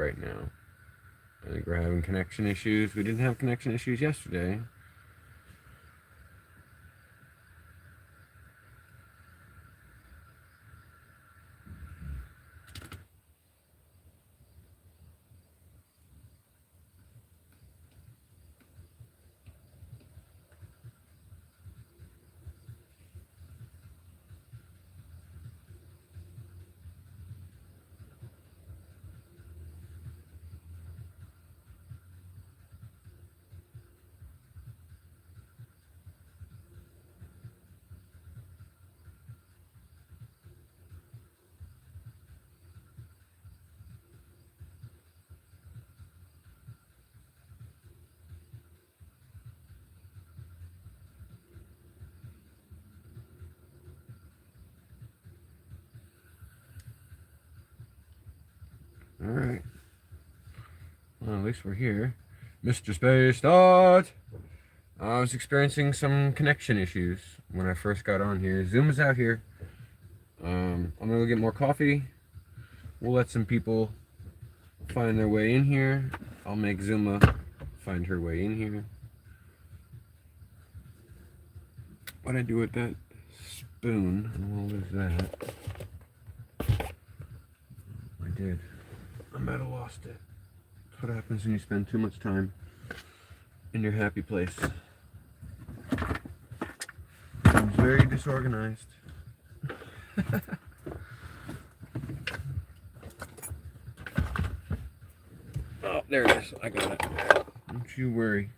right now. I think we're having connection issues. We didn't have connection issues yesterday. Alright. Well, at least we're here. Mr. Space Dot! I was experiencing some connection issues when I first got on here. Zoom is out here. I'm gonna go get more coffee. We'll let some people find their way in here. I'll make Zuma find her way in here. What'd I do with that spoon? I don't want to lose that. I did. I might have lost it. That's what happens when you spend too much time in your happy place. I'm very disorganized. Oh, there it is. I got it. Don't you worry.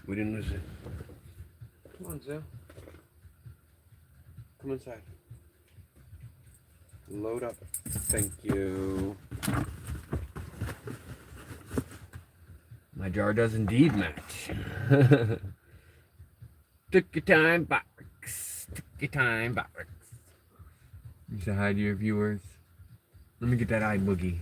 We didn't lose it. Come on, Zoe. Come inside. Load up. Thank you. My jar does indeed match. Took your time, box. Took your time, box. You say hi to your viewers. Let me get that eye boogie.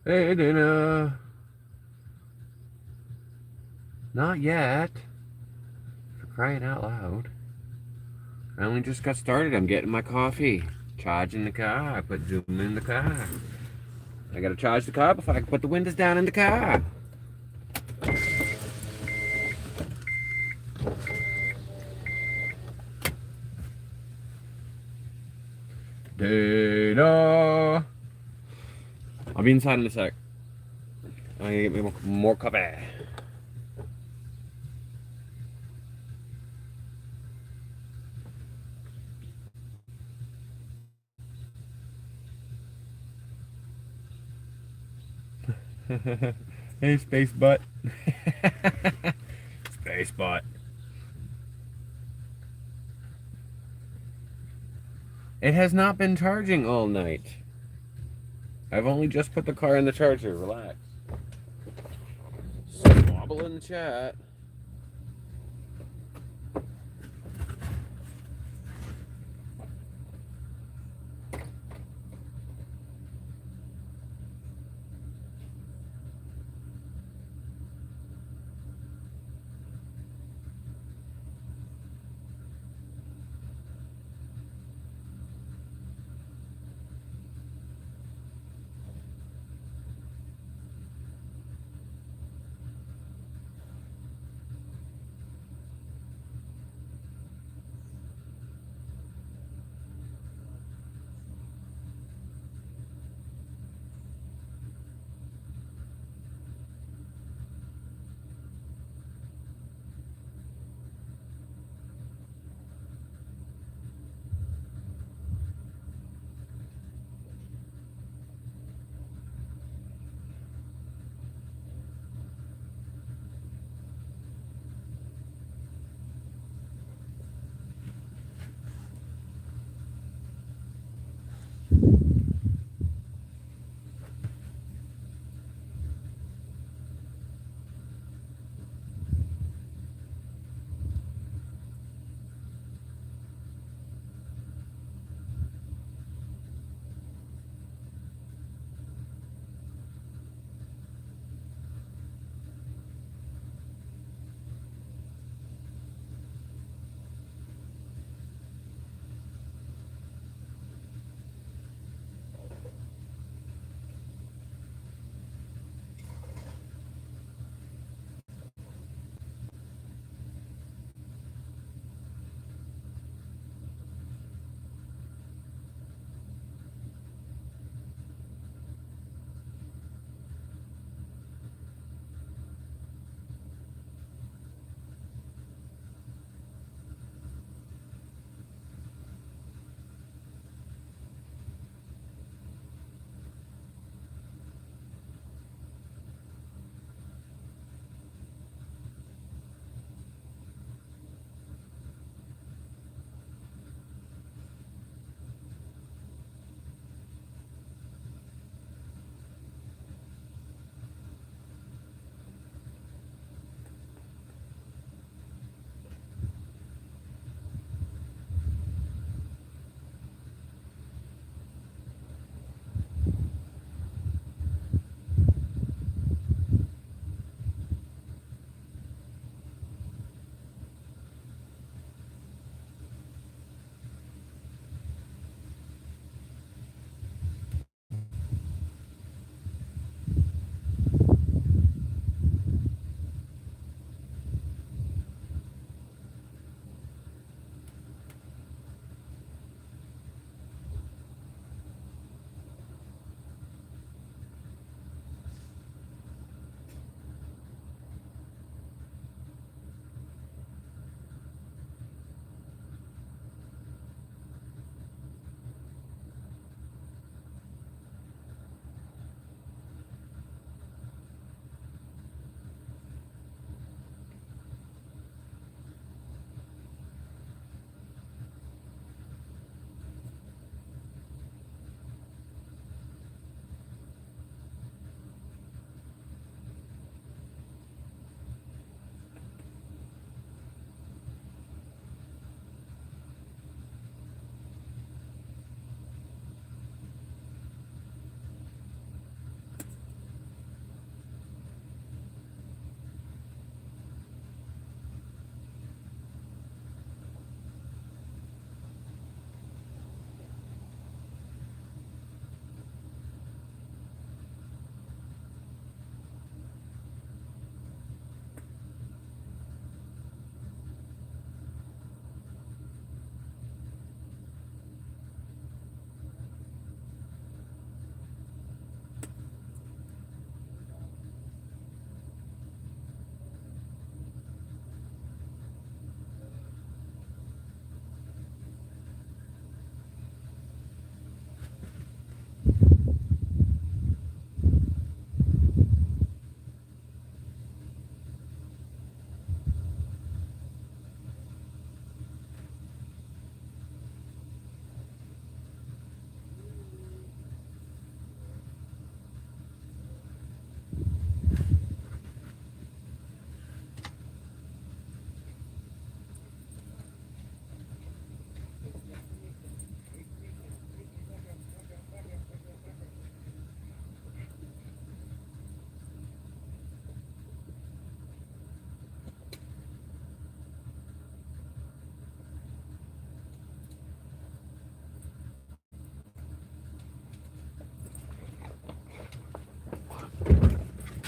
Hey, Dana. Not yet. For crying out loud. I only just got started. I'm getting my coffee. Charging the car. I put Zoom in the car. I gotta charge the car before I can put the windows down in the car. Dana. I'll be inside in a sec. I'm gonna get me more coffee. Hey, space butt. Space butt. It has not been charging all night. I've only just put the car in the charger. Relax. Squabble in the chat.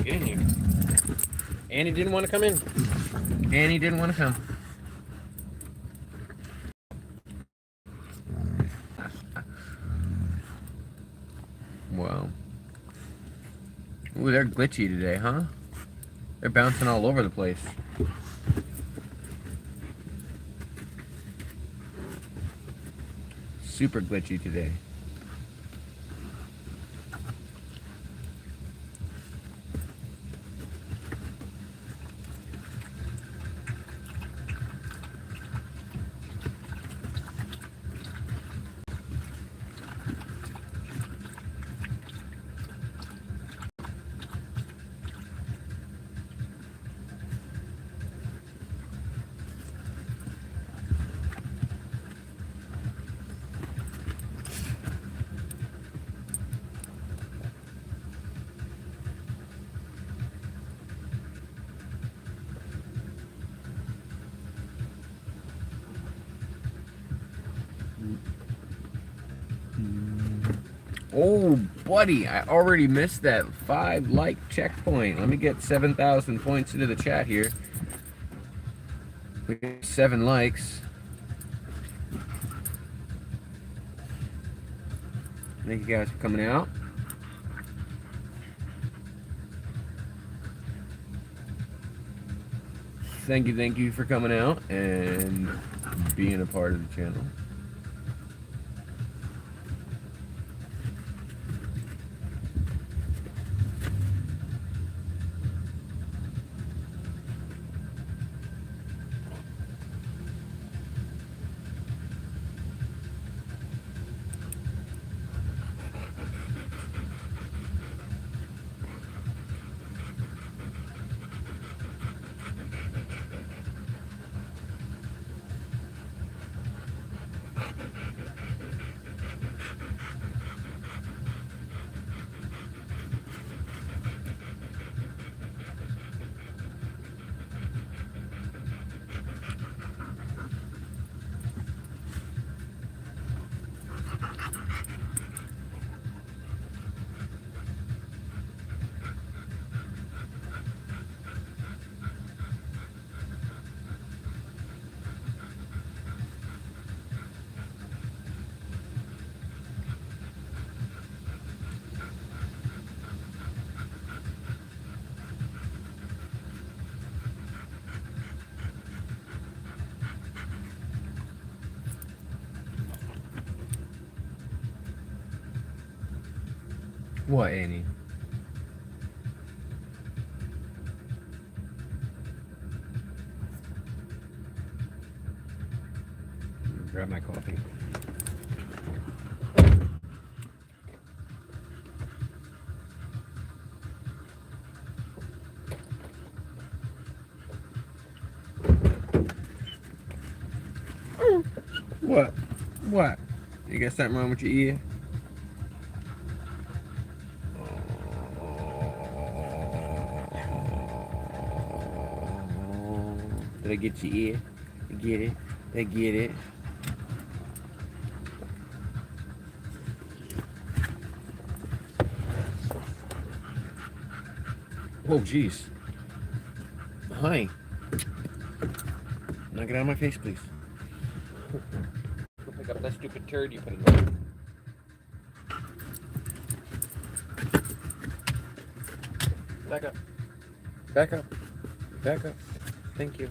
Get in here. Annie didn't want to come in. Annie didn't want to come. Wow. Ooh, they're glitchy today, huh? They're bouncing all over the place. Super glitchy today. Oh, buddy, I already missed that 5-like checkpoint. Let me get 7,000 points into the chat here. We got 7 likes. Thank you guys for coming out. Thank you for coming out and being a part of the channel. What, Annie? Grab my coffee. What? What? You got something wrong with your ear? Did I get your ear? I get it. I get it. Oh, jeez. Hi. Knock it out of my face, please. Go pick up that stupid turd you put in there. Back up. Back up. Back up. Thank you.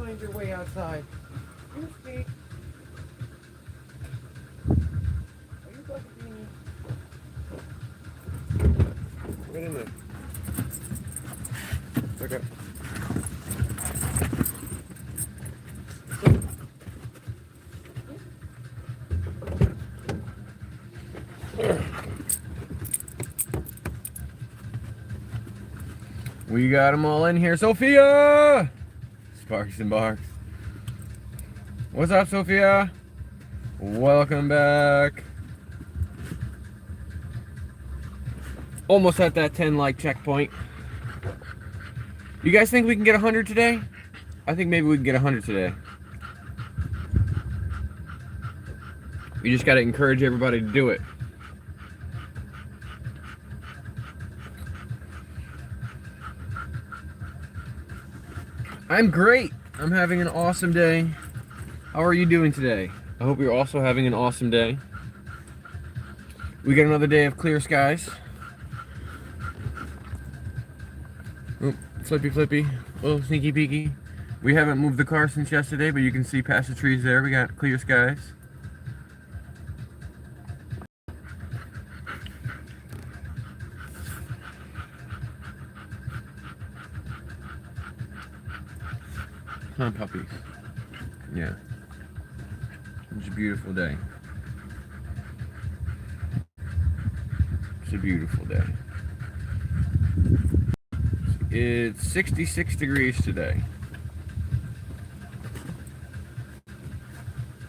find your way outside. You speak. Are you Bucky Beanie? Get in there. Okay. We got them all in here. Sophia! Sparks and barks. What's up, Sophia? Welcome back. Almost at that 10 like checkpoint. You guys think we can get 100 today? I think maybe we can get 100 today. We just got to encourage everybody to do it. I'm great. I'm having an awesome day. How are you doing today? I hope you're also having an awesome day. We got another day of clear skies. Oh, flippy flippy. Oh, sneaky peeky. We haven't moved the car since yesterday, but you can see past the trees there. We got clear skies. Come on, puppies. Yeah. It's a beautiful day. It's a beautiful day. It's 66 degrees today.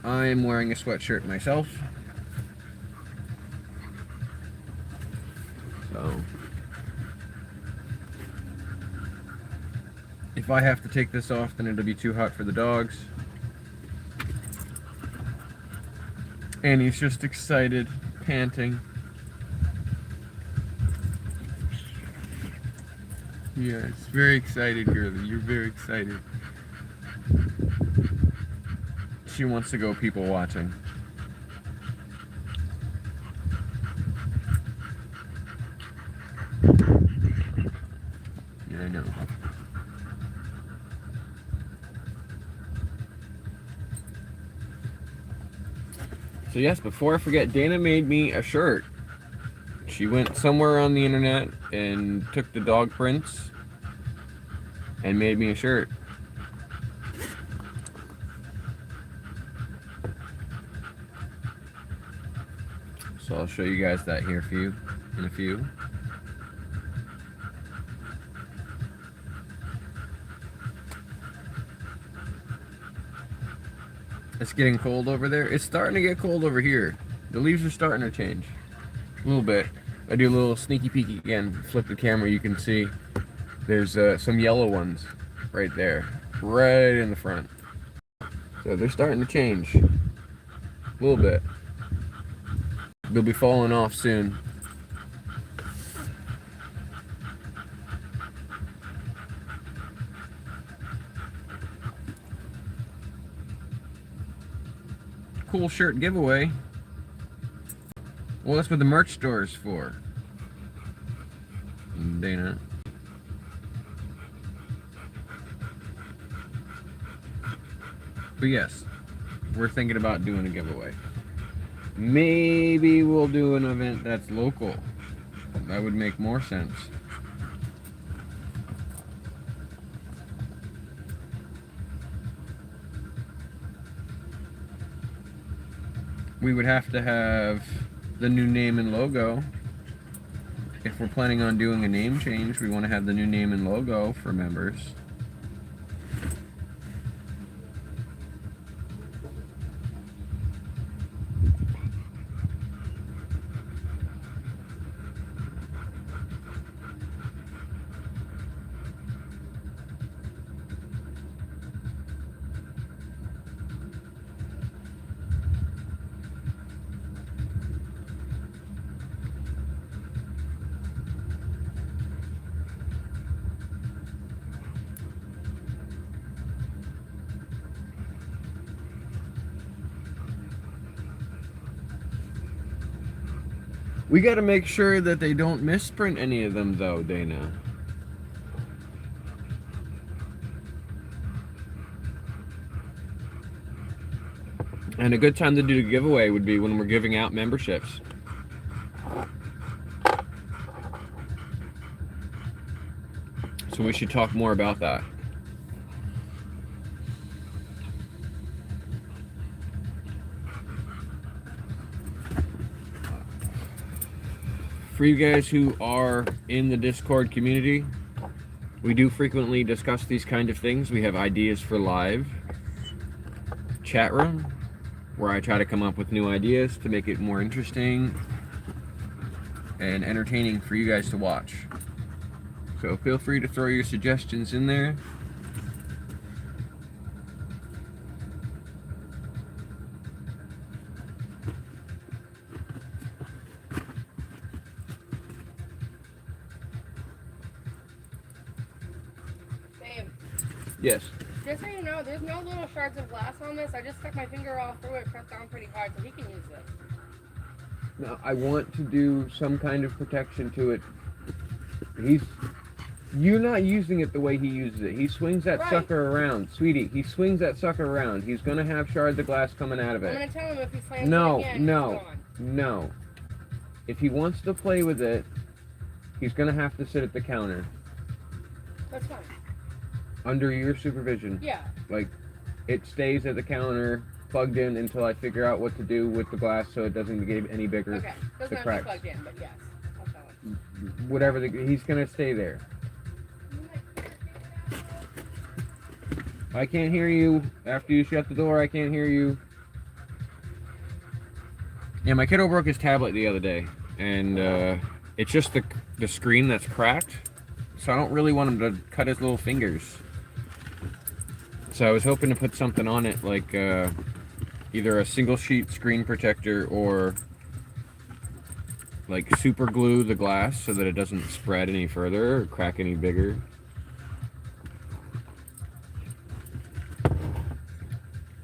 I am wearing a sweatshirt myself. So, if I have to take this off, then it'll be too hot for the dogs. And he's just excited, panting. Yes, very excited, girlie. You're very excited. She wants to go people watching. Yeah, I know. So yes, before I forget, Dana made me a shirt. She went somewhere on the internet and took the dog prints and made me a shirt. So I'll show you guys that here for you in a few. It's getting cold over there. It's starting to get cold over here. The leaves are starting to change a little bit. I do a little sneaky peek again. Flip the camera, you can see there's some yellow ones right there, right in the front. So they're starting to change a little bit. They'll be falling off soon. Cool shirt giveaway. Well, that's what the merch store is for. Dana. But yes, we're thinking about doing a giveaway. Maybe we'll do an event that's local. That would make more sense. We would have to have the new name and logo. If we're planning on doing a name change, we want to have the new name and logo for members. We got to make sure that they don't misprint any of them, though, Dana. And a good time to do a giveaway would be when we're giving out memberships. So we should talk more about that. For you guys who are in the Discord community, we do frequently discuss these kind of things. We have ideas for live chat room, where I try to come up with new ideas to make it more interesting and entertaining for you guys to watch. So feel free to throw your suggestions in there. Babe. Yes. Just so you know, there's no little shards of glass on this. I just stuck my finger all through it, pressed down pretty hard, so he can use this. Now, I want to do some kind of protection to it. You're not using it the way he uses it. He swings that sucker around. Sweetie, he swings that sucker around. He's going to have shards of glass coming out of it. I'm going to tell him if he slams it again, No. If he wants to play with it, he's going to have to sit at the counter. That's fine. Under your supervision. Yeah. Like, it stays at the counter, plugged in until I figure out what to do with the glass so it doesn't get any bigger. Okay. Doesn't have to be plugged in, but yes. I'll tell him. Whatever, he's going to stay there. I can't hear you. After you shut the door, I can't hear you. Yeah, my kiddo broke his tablet the other day, and it's just the screen that's cracked, so I don't really want him to cut his little fingers. So I was hoping to put something on it, like either a single sheet screen protector or like super glue the glass so that it doesn't spread any further or crack any bigger.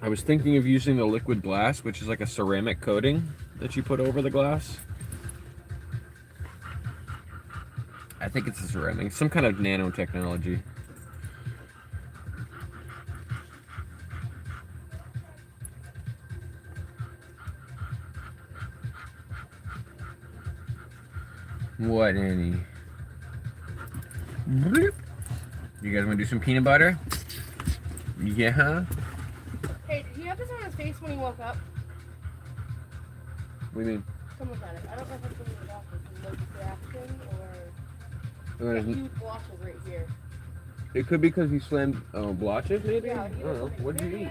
I was thinking of using the liquid glass, which is like a ceramic coating that you put over the glass. I think it's a ceramic, some kind of nanotechnology. What, Annie? You guys want to do some peanut butter? Yeah? Hey, did he have this on his face when he woke up? What do you mean? Come look at it. I don't know if it's when he was off, like reaction or huge blotches right here. It could be because he slammed blotches, maybe? Yeah, I don't know. What did you eat?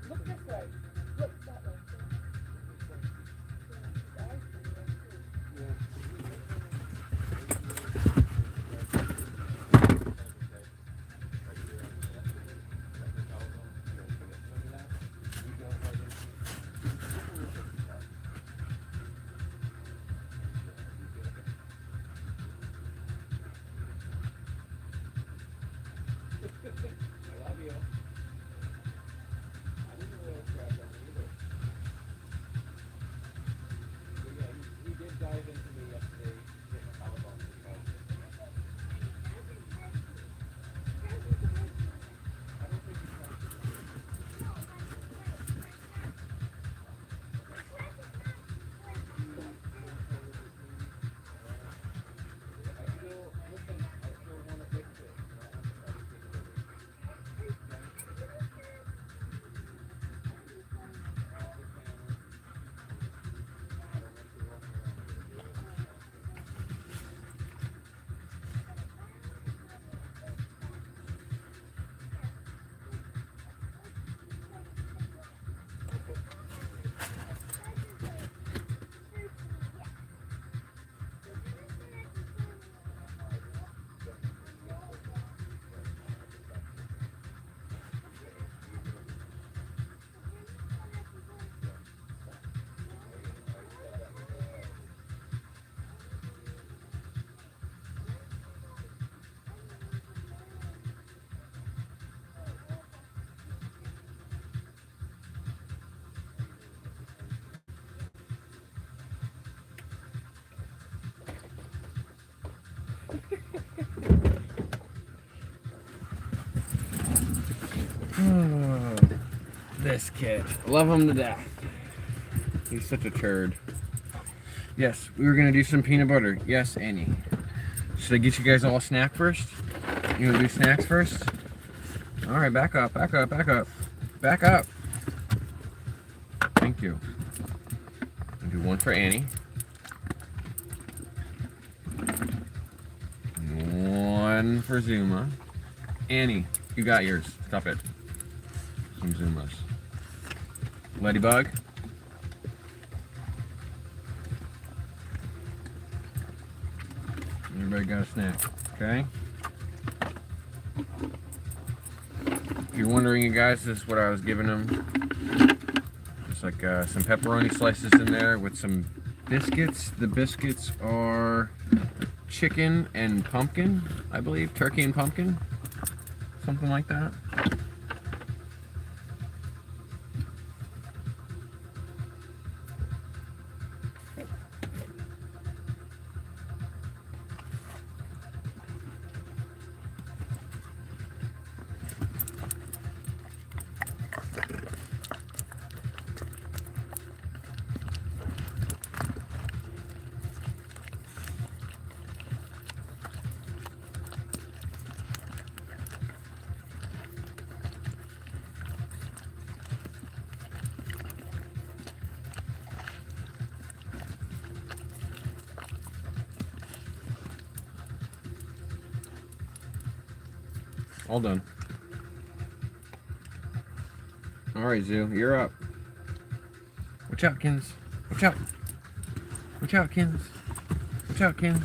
Look this way. Look that way. Oh, this kid. Love him to death. He's such a turd. Yes, we were gonna do some peanut butter. Yes, Annie. Should I get you guys all a snack first? You wanna do snacks first? Alright, back up, back up, back up. Back up. Thank you. I'll do one for Annie. One for Zuma. Annie, you got yours. Stop it. Some Zumas. Ladybug. Everybody got a snack, okay? If you're wondering, you guys, this is what I was giving them. Just like some pepperoni slices in there with some biscuits. The biscuits are chicken and pumpkin, I believe. Turkey and pumpkin. Something like that. All done. Alright, Zoo, you're up. Watch out, Kins. Watch out. Watch out, Kins. Watch out, Kins.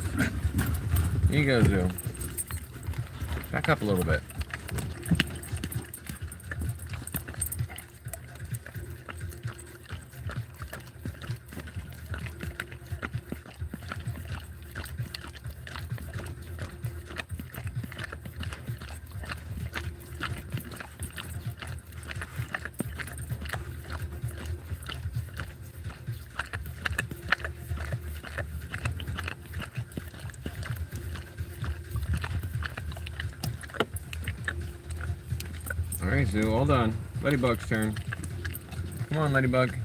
Here you go, Zoo. Back up a little bit. Alright, Zoo, all done. Ladybug's turn. Come on, Ladybug.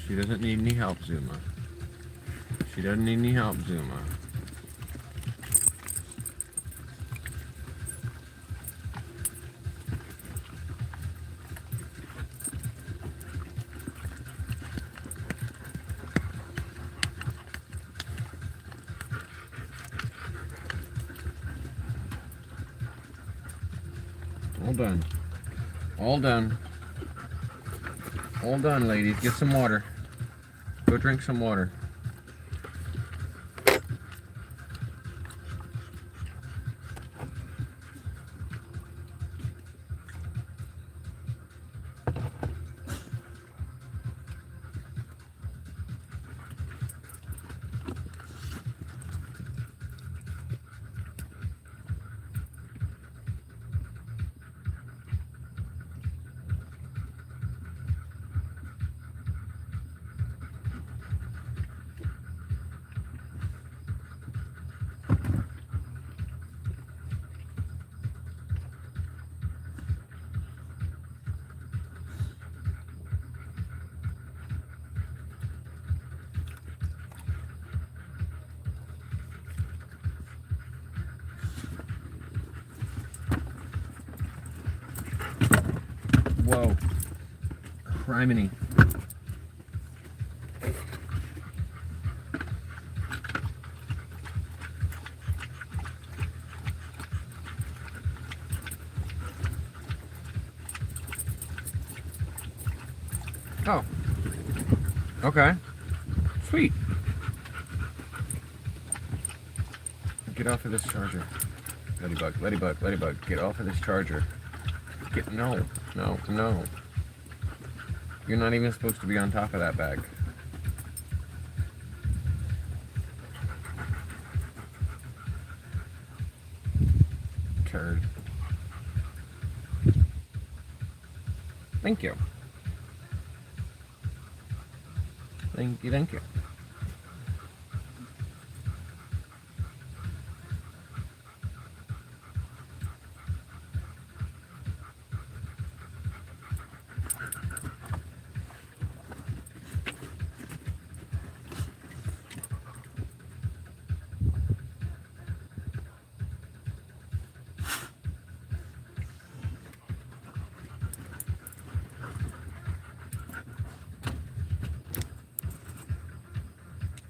She doesn't need any help, Zuma. She doesn't need any help, Zuma. All done. All done. All done, ladies. Get some water. Go drink some water. Whoa. Criminy. Oh. Okay. Sweet. Get off of this charger. Ladybug, ladybug, ladybug. Get off of this charger. No. No, no. You're not even supposed to be on top of that bag. Turd. Thank you. Thank you, thank you.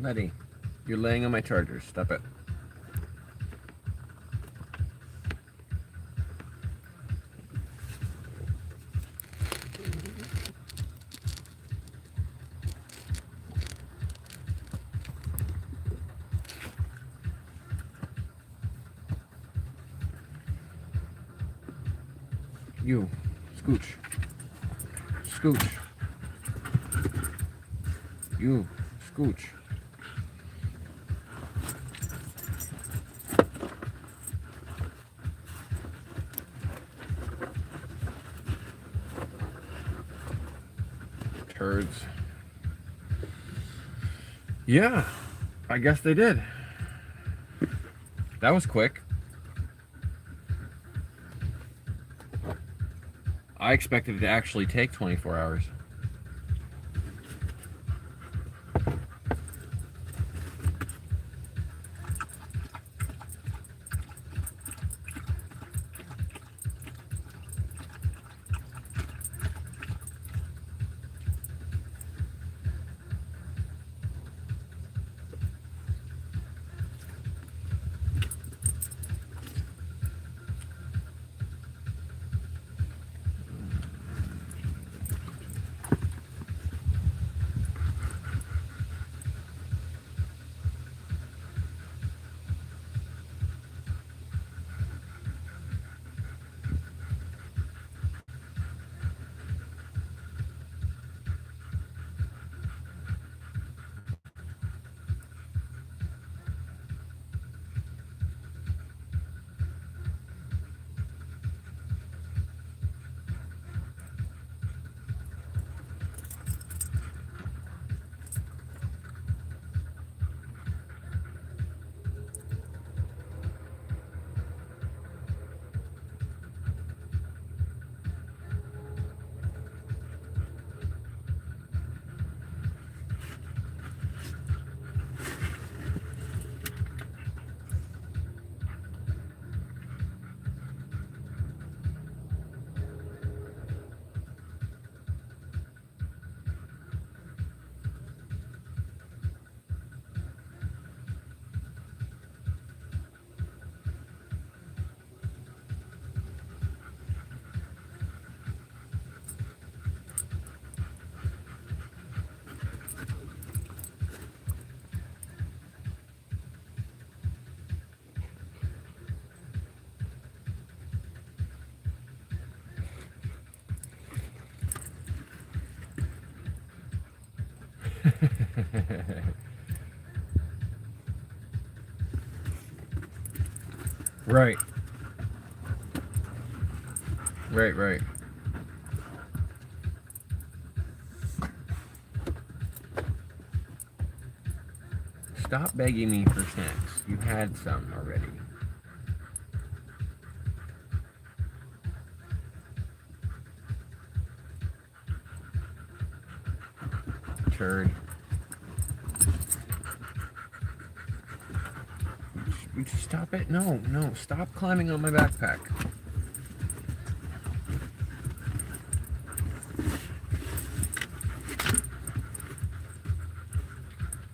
Letty, you're laying on my chargers. Stop it. You, scooch. Scooch. You, scooch. Turds. Yeah, I guess they did. That was quick. I expected it to actually take 24 hours. Right. Right. Stop begging me for snacks. You had some already. Turd. Would you stop it? No. Stop climbing on my backpack.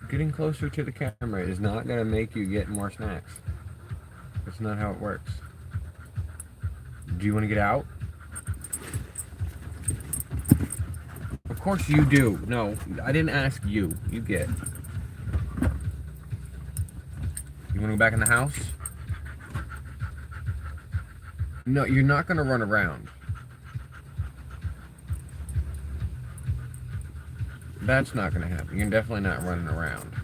Getting closer to the camera is not going to make you get more snacks. That's not how it works. Do you want to get out? Of course you do. No, I didn't ask you. You get. You want to go back in the house? No, you're not going to run around. That's not going to happen. You're definitely not running around.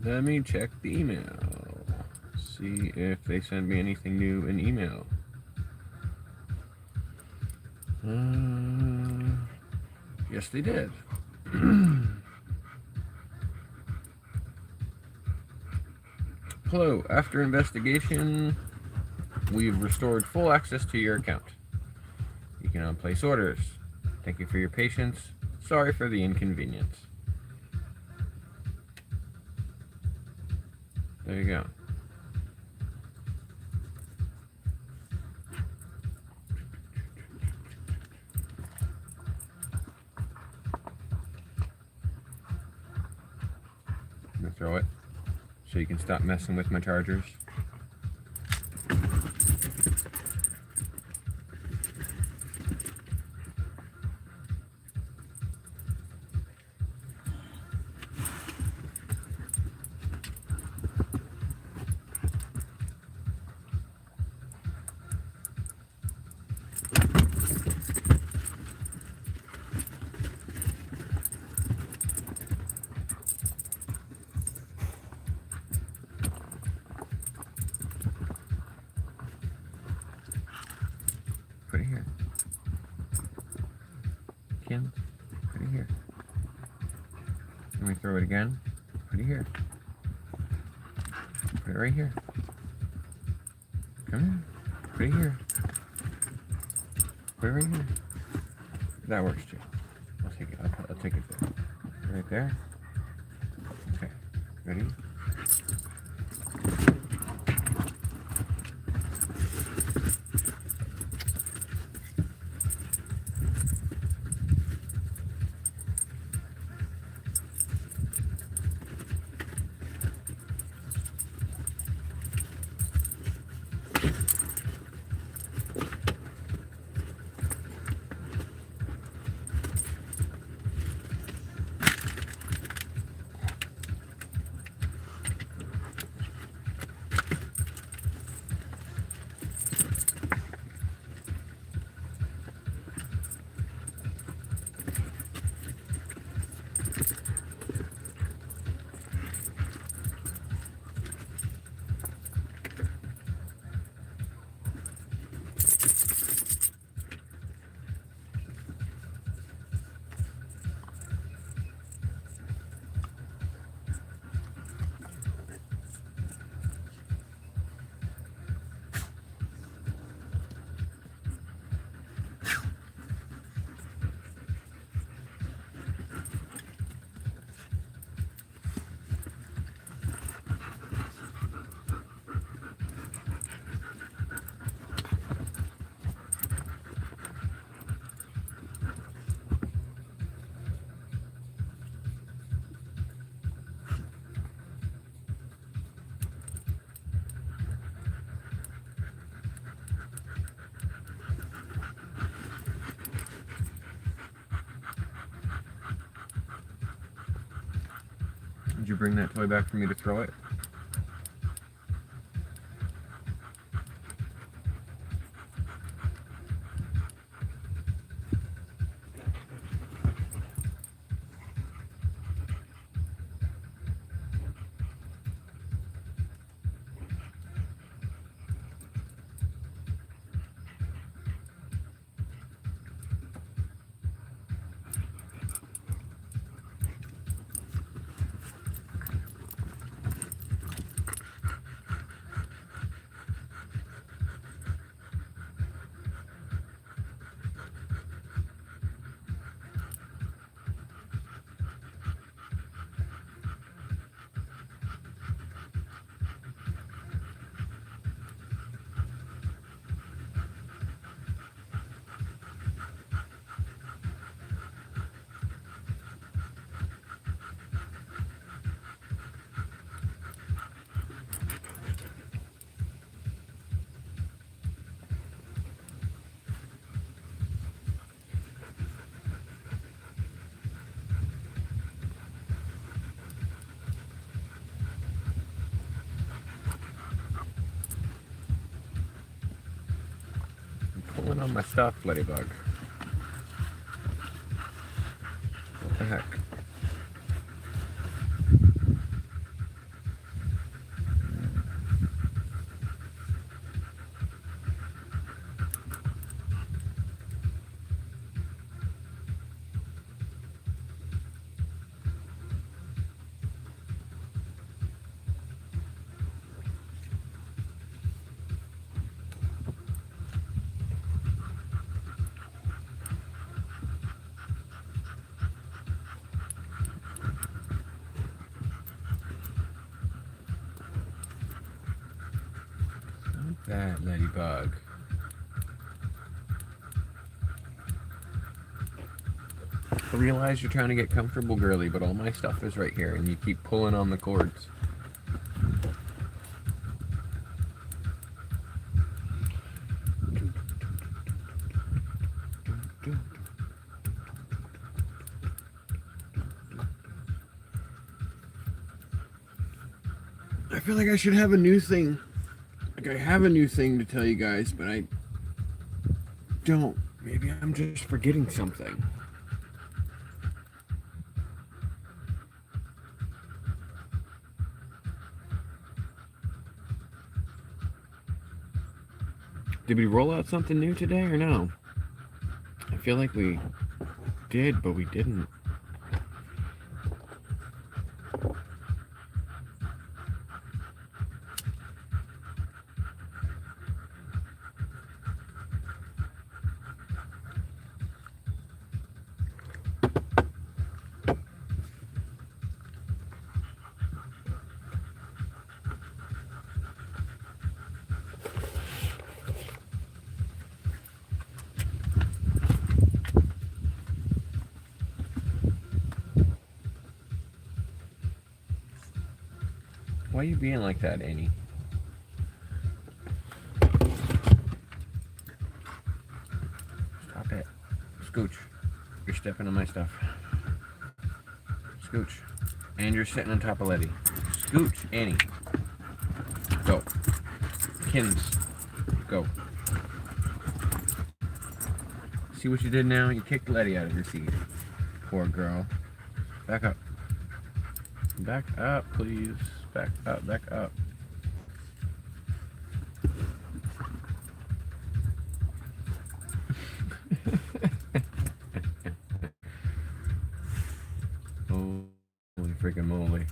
Let me check the email. See if they sent me anything new in email. Yes, they did. Hello, after investigation, we've restored full access to your account. You can now place orders. Thank you for your patience. Sorry for the inconvenience. There you go. I'm gonna throw it so you can stop messing with my chargers. Put it here. Kim, put it here. Let me throw it again. Put it here. Put it right here. Come on. Put it here. Put it right here. That works too. I'll take it. I'll take it there. Right there. Okay. Ready? Did you bring that toy back for me to throw it? on my stuff, ladybug. What the heck? That ladybug. I realize you're trying to get comfortable, girly, but all my stuff is right here, and you keep pulling on the cords. I feel like I should have a new thing. Like I have a new thing to tell you guys, but I don't. Maybe I'm just forgetting something. Did we roll out something new today or no? I feel like we did, but we didn't. Why are you being like that, Annie? Stop it. Scooch. You're stepping on my stuff. Scooch. And you're sitting on top of Letty. Scooch, Annie. Go. Kins. Go. See what you did now? You kicked Letty out of her seat. Poor girl. Back up. Back up, please. Back up, back up. Holy freaking moly.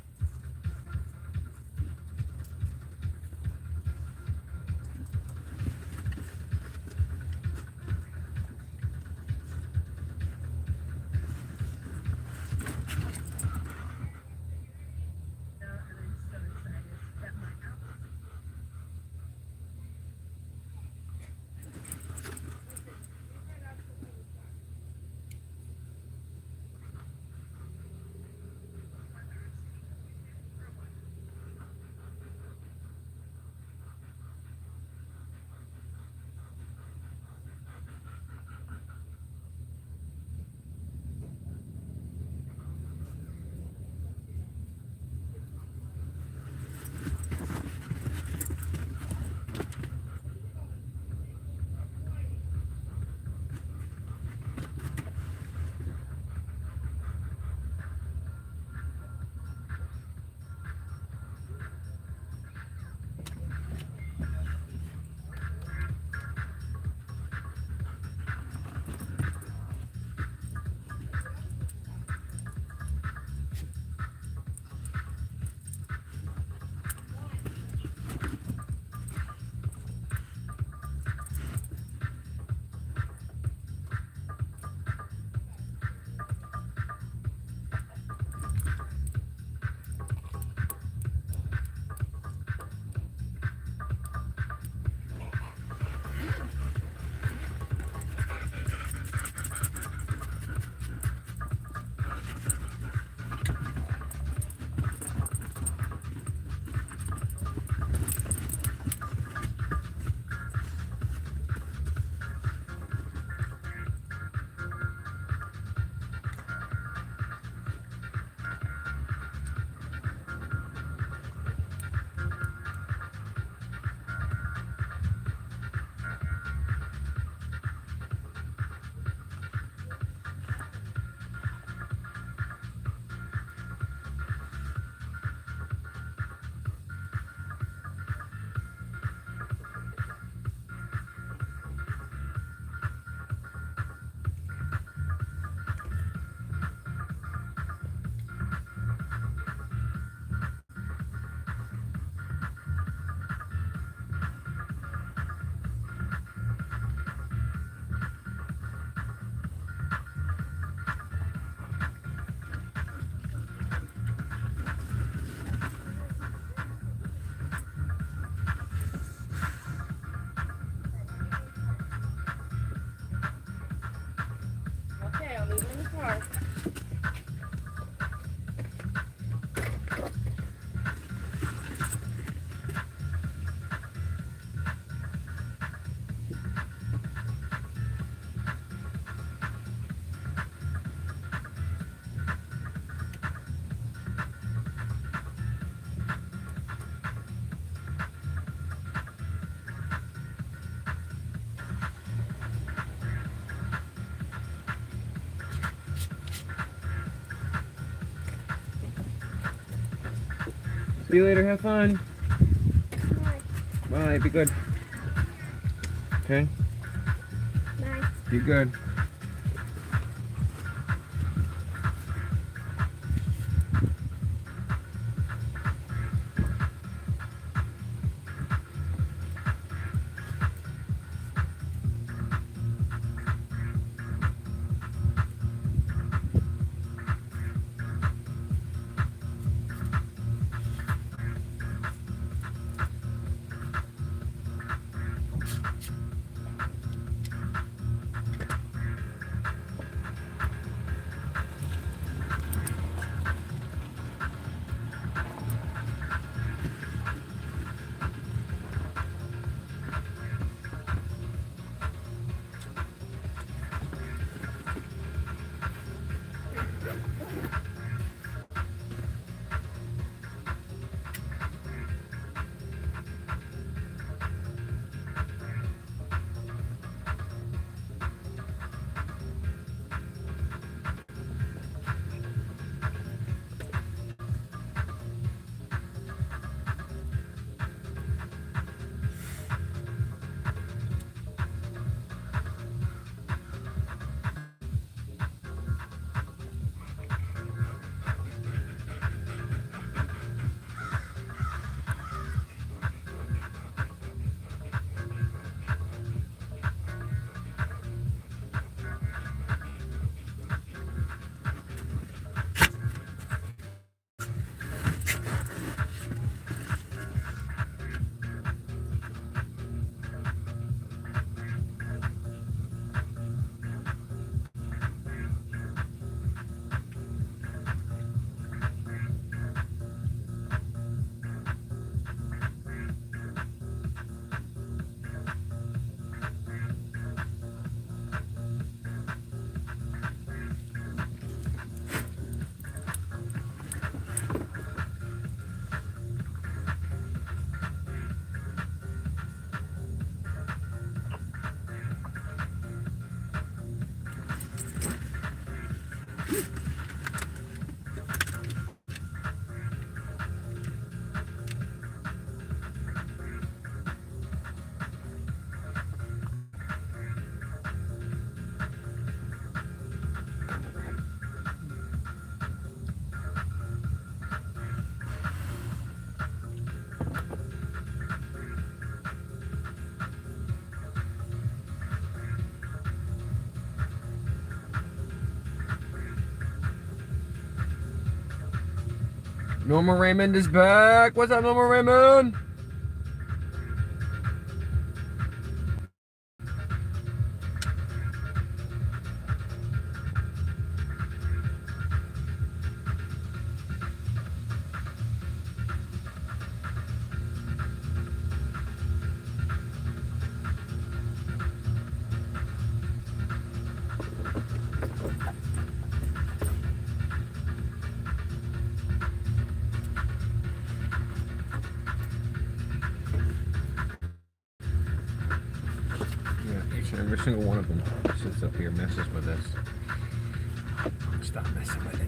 See you later. Have fun. Bye. Bye. Be good. Okay. Bye. Be good. Norma Raymond is back. What's up, Norma Raymond? Yeah, each and every single one of them sits up here, messes with us. Stop messing with it.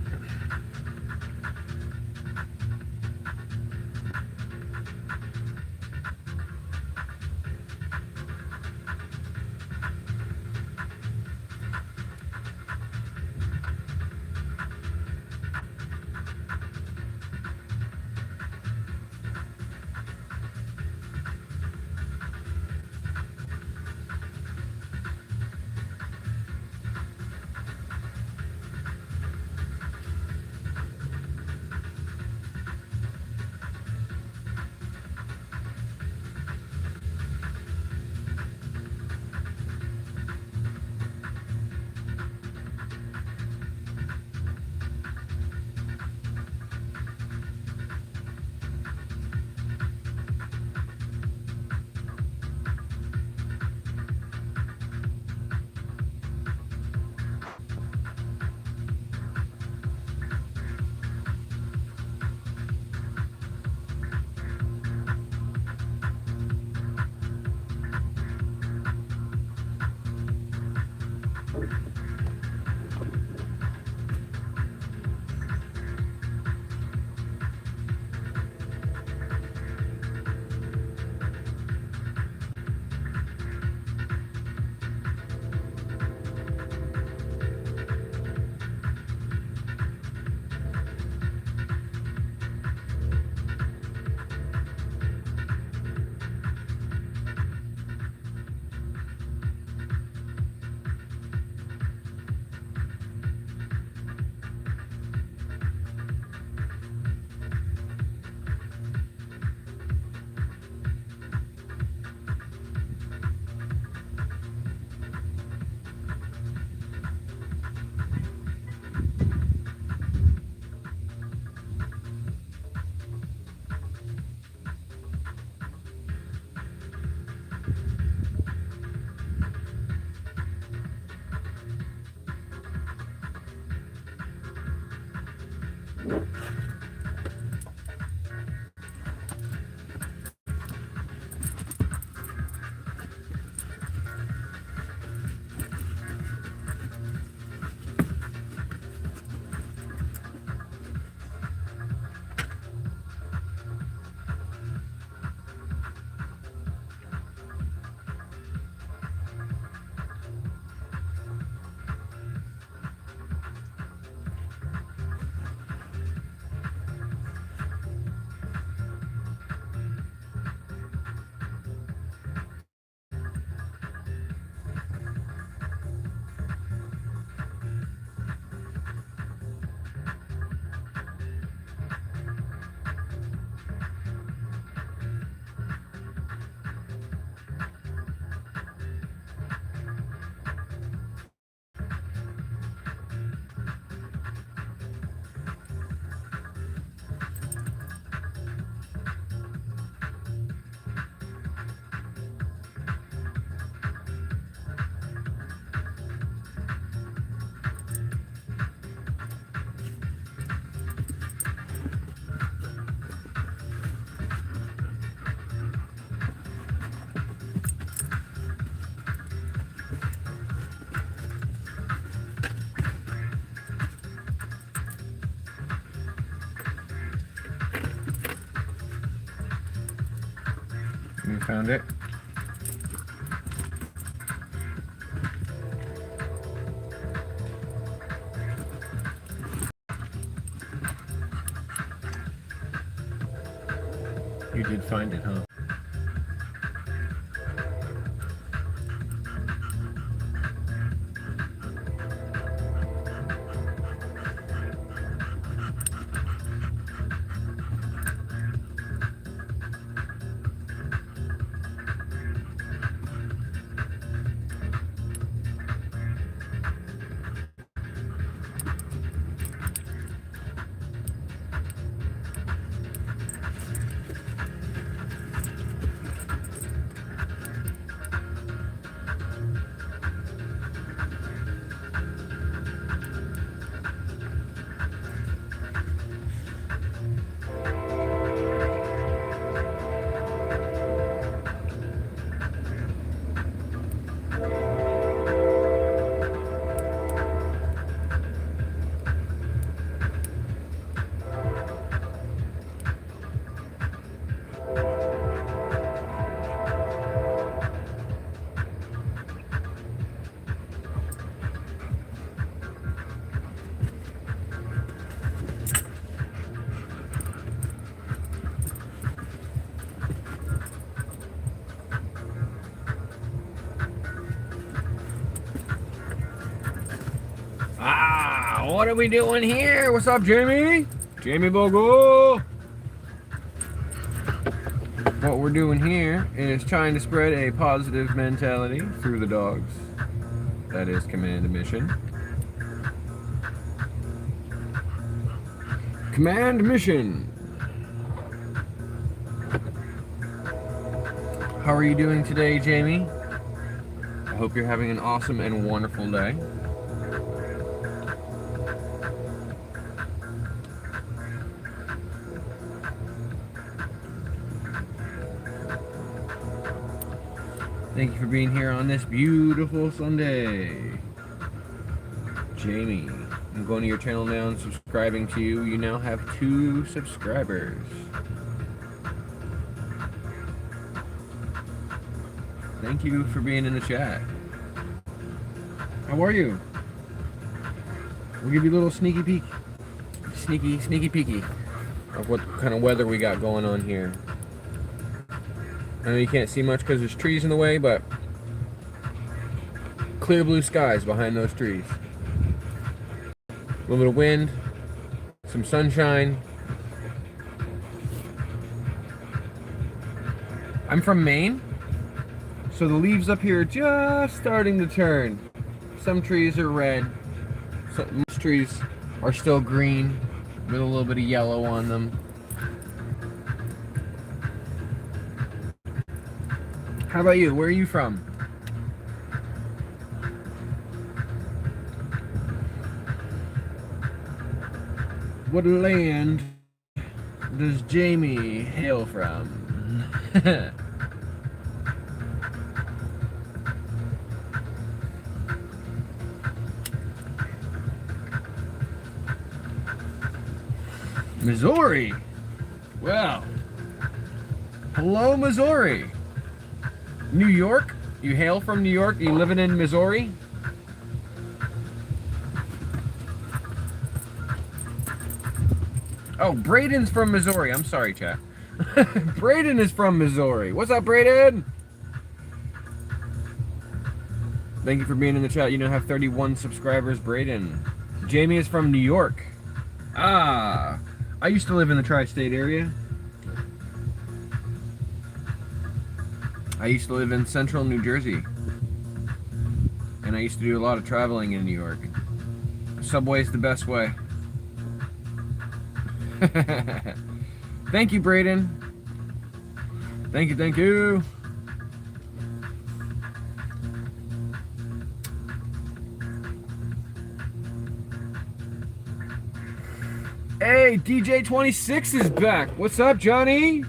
You found it? You did find it, huh? Ah, what are we doing here? What's up, Jamie? Jamie Bogle. What we're doing here is trying to spread a positive mentality through the dogs. That is command mission. Command mission. How are you doing today, Jamie? I hope you're having an awesome and wonderful day. Thank you for being here on this beautiful Sunday. Jamie, I'm going to your channel now and subscribing to you. You now have 2 subscribers. Thank you for being in the chat. How are you? We'll give you a little sneaky peek. Sneaky peeky of what kind of weather we got going on here. I know you can't see much because there's trees in the way, but clear blue skies behind those trees. A little bit of wind, some sunshine. I'm from Maine, so the leaves up here are just starting to turn. Some trees are red, most trees are still green with a little bit of yellow on them. How about you? Where are you from? What land does Jamie hail from? Missouri. Well, hello, Missouri. New York? You hail from New York? You living in Missouri? Oh, Braden's from Missouri. I'm sorry, chat. Braden is from Missouri. What's up, Braden? Thank you for being in the chat. You now have 31 subscribers, Braden. Jamie is from New York. Ah, I used to live in the tri-state area. I used to live in central New Jersey. And I used to do a lot of traveling in New York. Subway's the best way. Thank you, Braden. Thank you, thank you. Hey, DJ26 is back. What's up, Johnny?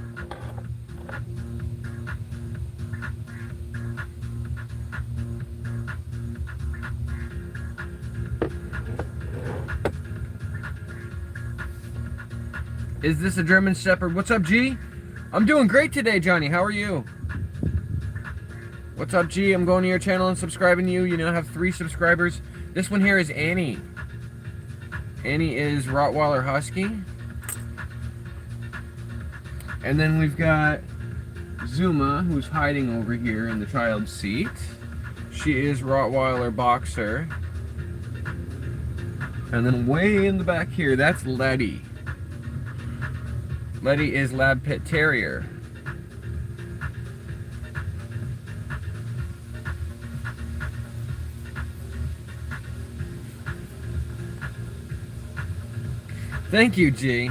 Is this a German Shepherd? What's up, G? I'm doing great today, Johnny. How are you? What's up, G? I'm going to your channel and subscribing to you. You now have 3 subscribers. This one here is Annie. Annie is Rottweiler Husky. And then we've got Zuma, who's hiding over here in the child's seat. She is Rottweiler Boxer. And then way in the back here, that's Letty. Letty is Lab Pit Terrier. Thank you, G.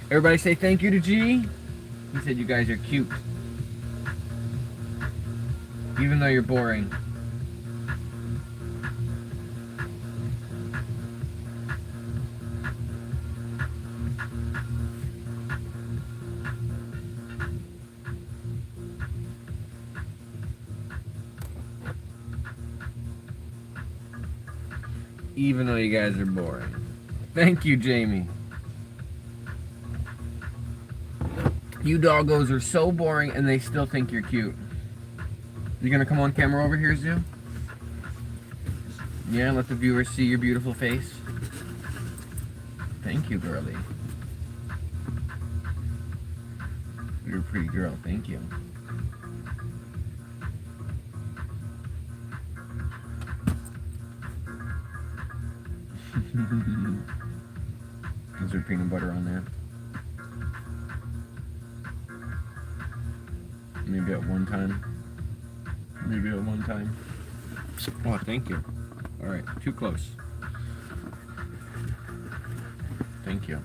Everybody say thank you to G. He said you guys are cute. Even though you're boring. Even though you guys are boring. Thank you, Jamie. You doggos are so boring and they still think you're cute. You gonna come on camera over here, Zoo? Yeah, let the viewers see your beautiful face. Thank you, girlie. You're a pretty girl, thank you. Is there peanut butter on there? Maybe at one time. Maybe at one time. Oh, thank you. Alright, too close. Thank you.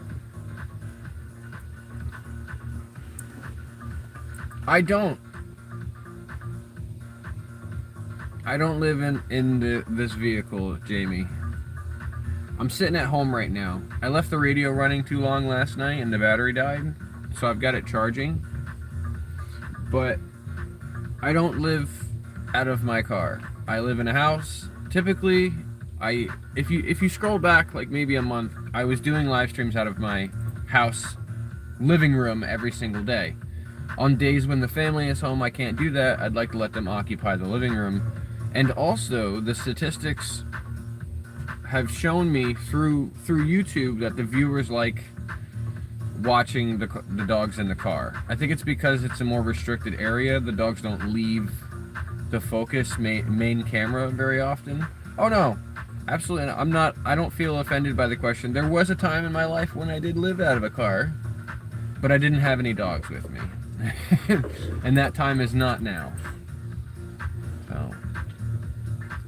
I don't live in this vehicle, Jamie. I'm sitting at home right now. I left the radio running too long last night and the battery died, so I've got it charging. But I don't live out of my car. I live in a house. Typically, if you scroll back like maybe a month, I was doing live streams out of my house living room every single day. On days when the family is home, I can't do that. I'd like to let them occupy the living room. And also, the statistics have shown me through YouTube that the viewers like watching the dogs in the car. I think it's because it's a more restricted area. The dogs don't leave the focus main camera very often. Oh no, absolutely not. I don't feel offended by the question. There was a time in my life when I did live out of a car, but I didn't have any dogs with me. And that time is not now. So,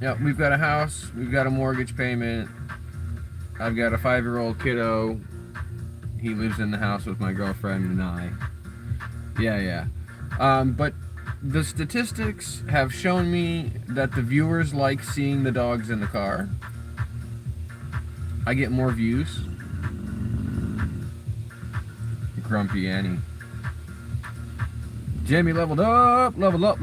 yeah, we've got a house, we've got a mortgage payment. I've got a 5-year-old kiddo. He lives in the house with my girlfriend and I. Yeah. But the statistics have shown me that the viewers like seeing the dogs in the car. I get more views. Grumpy Annie. Jamie leveled up, level up.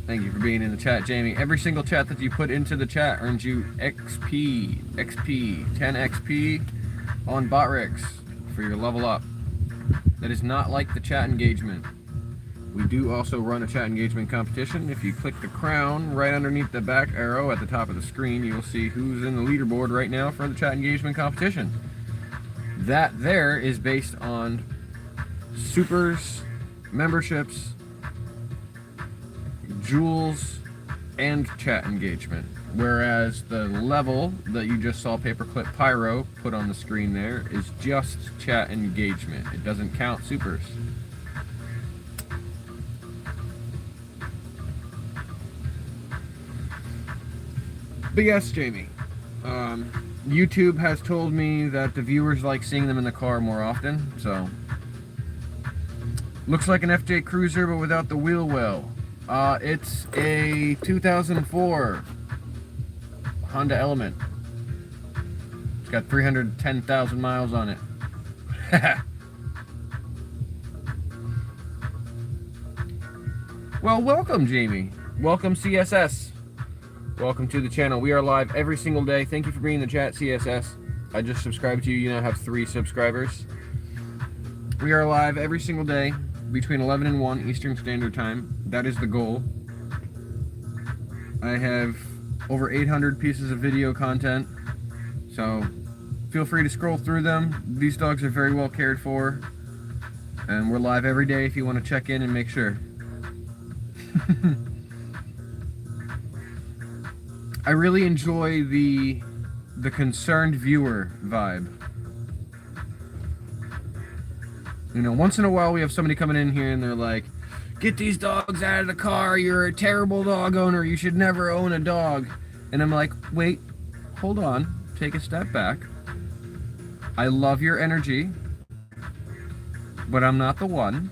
Thank you for being in the chat, Jamie. Every single chat that you put into the chat earns you XP, 10 XP on Botrix for your level up. That is not like the chat engagement. We do also run a chat engagement competition. If you click the crown right underneath the back arrow at the top of the screen, you'll see who's in the leaderboard right now for the chat engagement competition. That there is based on supers, memberships, jewels, and chat engagement. Whereas the level that you just saw Paperclip Pyro put on the screen there is just chat engagement. It doesn't count supers. But yes, Jamie. YouTube has told me that the viewers like seeing them in the car more often, so. Looks like an FJ Cruiser, but without the wheel well. It's a 2004 Honda Element. It's got 310,000 miles on it. Well, welcome, Jamie. Welcome, CSS. Welcome to the channel. We are live every single day. Thank you for being in the chat, CSS. I just subscribed to you. You now have 3 subscribers. We are live every single day between 11 and 1 Eastern Standard Time. That is the goal. I have over 800 pieces of video content, so feel free to scroll through them. These dogs are very well cared for, and we're live every day if you want to check in and make sure. I really enjoy the concerned viewer vibe. You know, once in a while we have somebody coming in here and they're like, get these dogs out of the car, you're a terrible dog owner, you should never own a dog. And I'm like, wait, hold on, take a step back. I love your energy, but I'm not the one.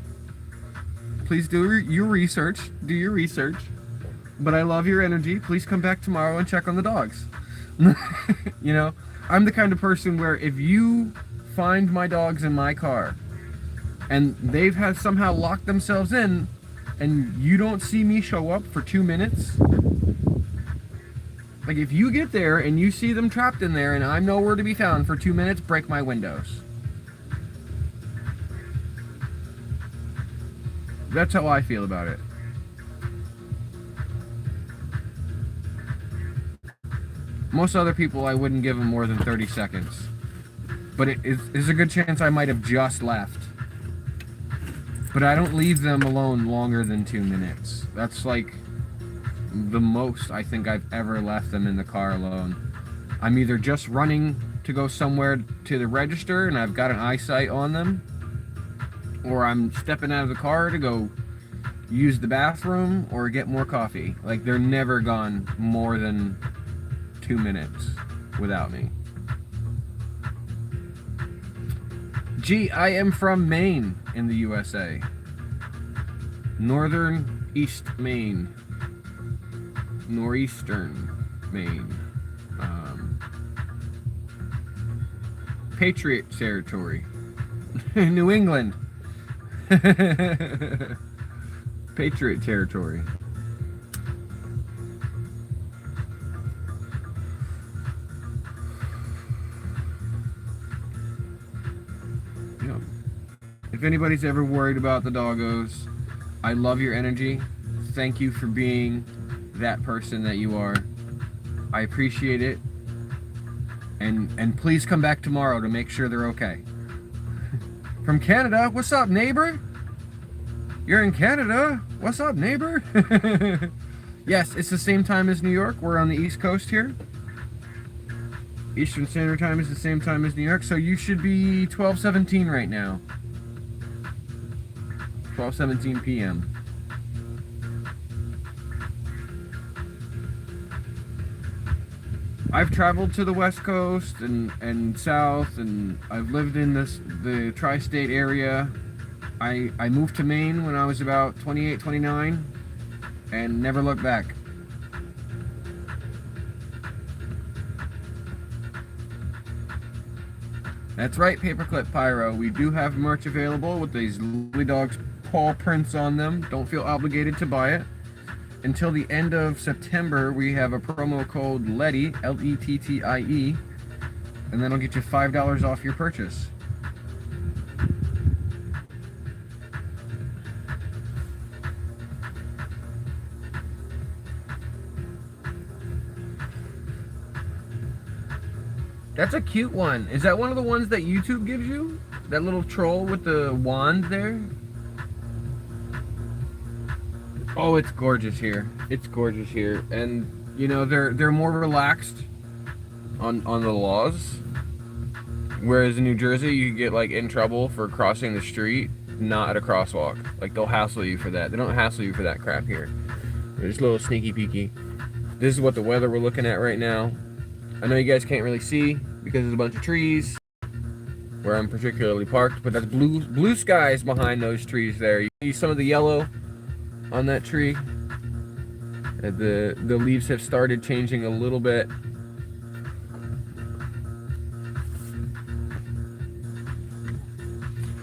Please do your research, but I love your energy. Please come back tomorrow and check on the dogs. You know, I'm the kind of person where if you find my dogs in my car and they've had somehow locked themselves in and you don't see me show up for 2 minutes, like if you get there and you see them trapped in there and I'm nowhere to be found for 2 minutes, break my windows. That's how I feel about it. Most other people, I wouldn't give them more than 30 seconds. But it is a good chance I might have just left. But I don't leave them alone longer than 2 minutes. That's like the most I think I've ever left them in the car alone. I'm either just running to go somewhere to the register and I've got an eyesight on them, or I'm stepping out of the car to go use the bathroom or get more coffee. Like, they're never gone more than 2 minutes without me. Gee, I am from Maine in the USA. Northern East Maine. Northeastern Maine. Patriot territory. New England. Patriot territory. Yeah. If anybody's ever worried about the doggos, I love your energy. Thank you for being that person that you are. I appreciate it. And please come back tomorrow to make sure they're okay. From Canada, what's up, neighbor? You're in Canada? What's up, neighbor? Yes, it's the same time as New York. We're on the East Coast here. Eastern Standard Time is the same time as New York, so you should be 12:17 right now. 12:17 p.m. I've traveled to the West Coast and South, and I've lived in the tri-state area. I moved to Maine when I was about 28, 29, and never looked back. That's right, Paperclip Pyro. We do have merch available with these lovely dogs' paw prints on them. Don't feel obligated to buy it. Until the end of September, we have a promo code LETTIE, L-E-T-T-I-E, and that'll get you $5 off your purchase. That's a cute one. Is that one of the ones that YouTube gives you? That little troll with the wand there? Oh, it's gorgeous here. It's gorgeous here. And, you know, they're more relaxed on the laws. Whereas in New Jersey, you get, like, in trouble for crossing the street, not at a crosswalk. Like, they'll hassle you for that. They don't hassle you for that crap here. They're just a little sneaky peeky. This is what the weather we're looking at right now. I know you guys can't really see because there's a bunch of trees where I'm particularly parked, but that's blue skies behind those trees there. You see some of the yellow on that tree. The leaves have started changing a little bit.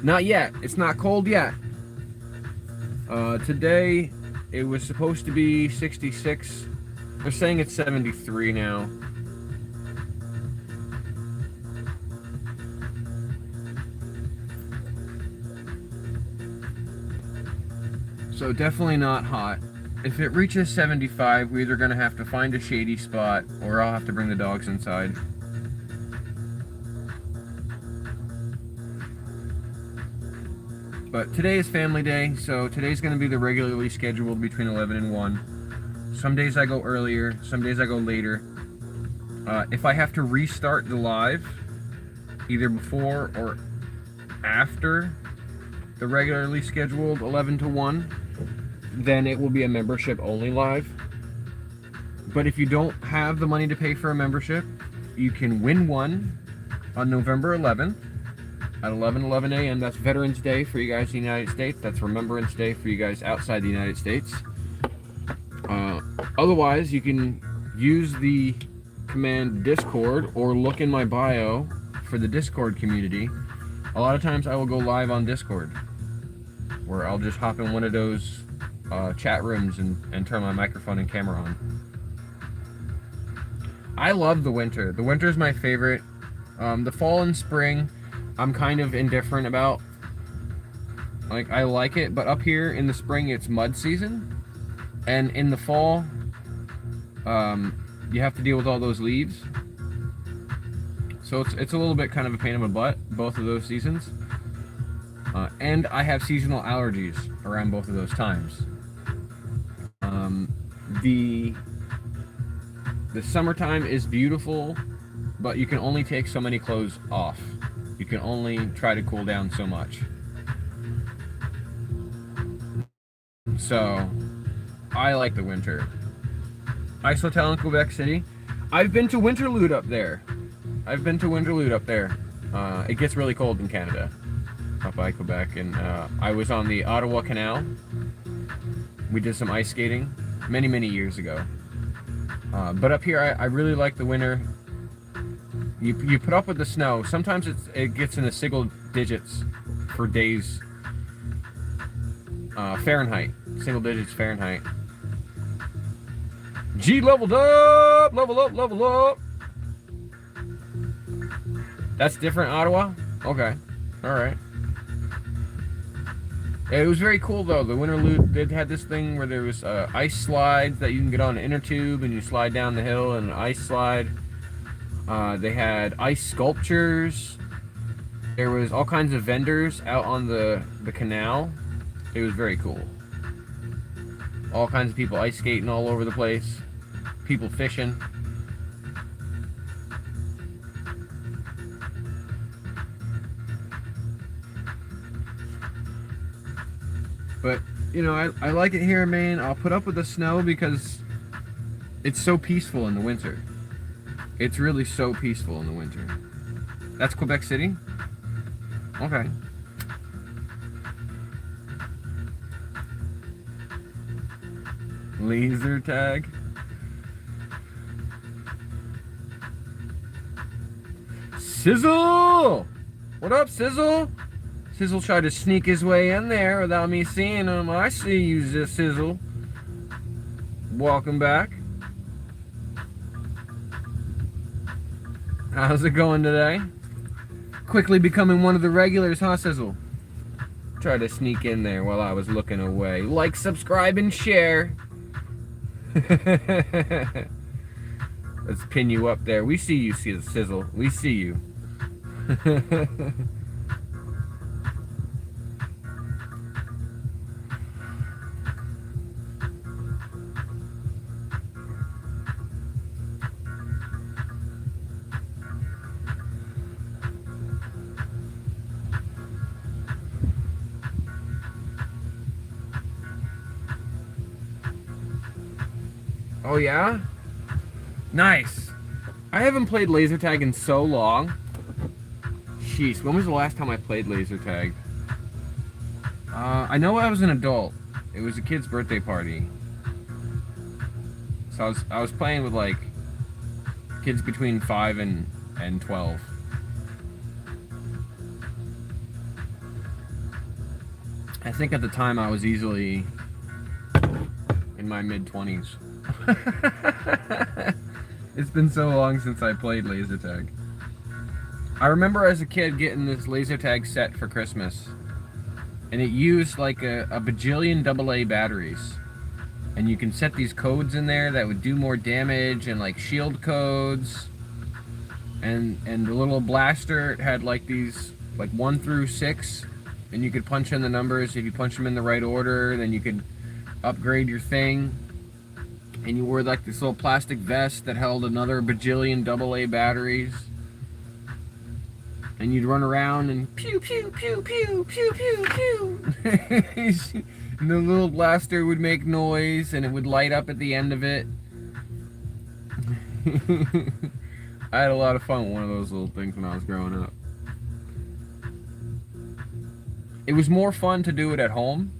Not yet. It's not cold yet. Today it was supposed to be 66. They're saying it's 73 now. So definitely not hot. If it reaches 75, we're either gonna have to find a shady spot or I'll have to bring the dogs inside. But today is family day, so today's gonna be the regularly scheduled between 11 and 1. Some days I go earlier, some days I go later. If I have to restart the live, either before or after the regularly scheduled 11 to 1, then it will be a membership only live. But if you don't have the money to pay for a membership, you can win one on November 11th at 11:11 a.m. That's Veterans Day for you guys in the United States. That's Remembrance Day for you guys outside the United States. Otherwise, you can use the command Discord or look in my bio for the Discord community. A lot of times I will go live on Discord, where I'll just hop in one of those chat rooms and turn my microphone and camera on. I love the winter. The winter is my favorite. The fall and spring, I'm kind of indifferent about. Like, I like it, but up here in the spring, it's mud season. And in the fall, you have to deal with all those leaves. So it's a little bit kind of a pain in the butt, both of those seasons. And I have seasonal allergies around both of those times. The summertime is beautiful, but you can only take so many clothes off. You can only try to cool down so much. So, I like the winter. Ice Hotel in Quebec City. I've been to Winterlude up there. It gets really cold in Canada, up by Quebec, and I was on the Ottawa Canal. We did some ice skating many years ago. But up here, I really like the winter. You put up with the snow. Sometimes it gets in the single digits for days. Fahrenheit. Single digits Fahrenheit. G leveled up! Level up! That's different, Ottawa? Okay. Alright. Yeah, it was very cool, though. The Winterlude, they had this thing where there was ice slides that you can get on an inner tube and you slide down the hill and an ice slide. They had ice sculptures. There was all kinds of vendors out on the canal. It was very cool. All kinds of people ice skating all over the place. People fishing. But, you know, I like it here in Maine. I'll put up with the snow because it's so peaceful in the winter. It's really so peaceful in the winter. That's Quebec City? Okay. Laser tag. Sizzle! What up, Sizzle? Sizzle tried to sneak his way in there without me seeing him. I see you, Sizzle. Welcome back. How's it going today? Quickly becoming one of the regulars, huh, Sizzle? Try to sneak in there while I was looking away. Like, subscribe, and share. Let's pin you up there. We see you, Sizzle. We see you. Oh yeah? Nice. I haven't played laser tag in so long. Jeez, when was the last time I played laser tag? I know I was an adult. It was a kid's birthday party. So I was playing with like kids between 5 and 12. I think at the time I was easily in my mid-20s. It's been so long since I played laser tag. I remember as a kid getting this laser tag set for Christmas. and it used like a bajillion AA batteries. And you can set these codes in there that would do more damage, and like shield codes. And the little blaster had like these like 1 through 6, and you could punch in the numbers. If you punch them in the right order, then you could upgrade your thing. And you wore like this little plastic vest that held another bajillion AA batteries. And you'd run around and pew pew pew pew pew pew pew. And the little blaster would make noise, and it would light up at the end of it. I had a lot of fun with one of those little things when I was growing up. It was more fun to do it at home,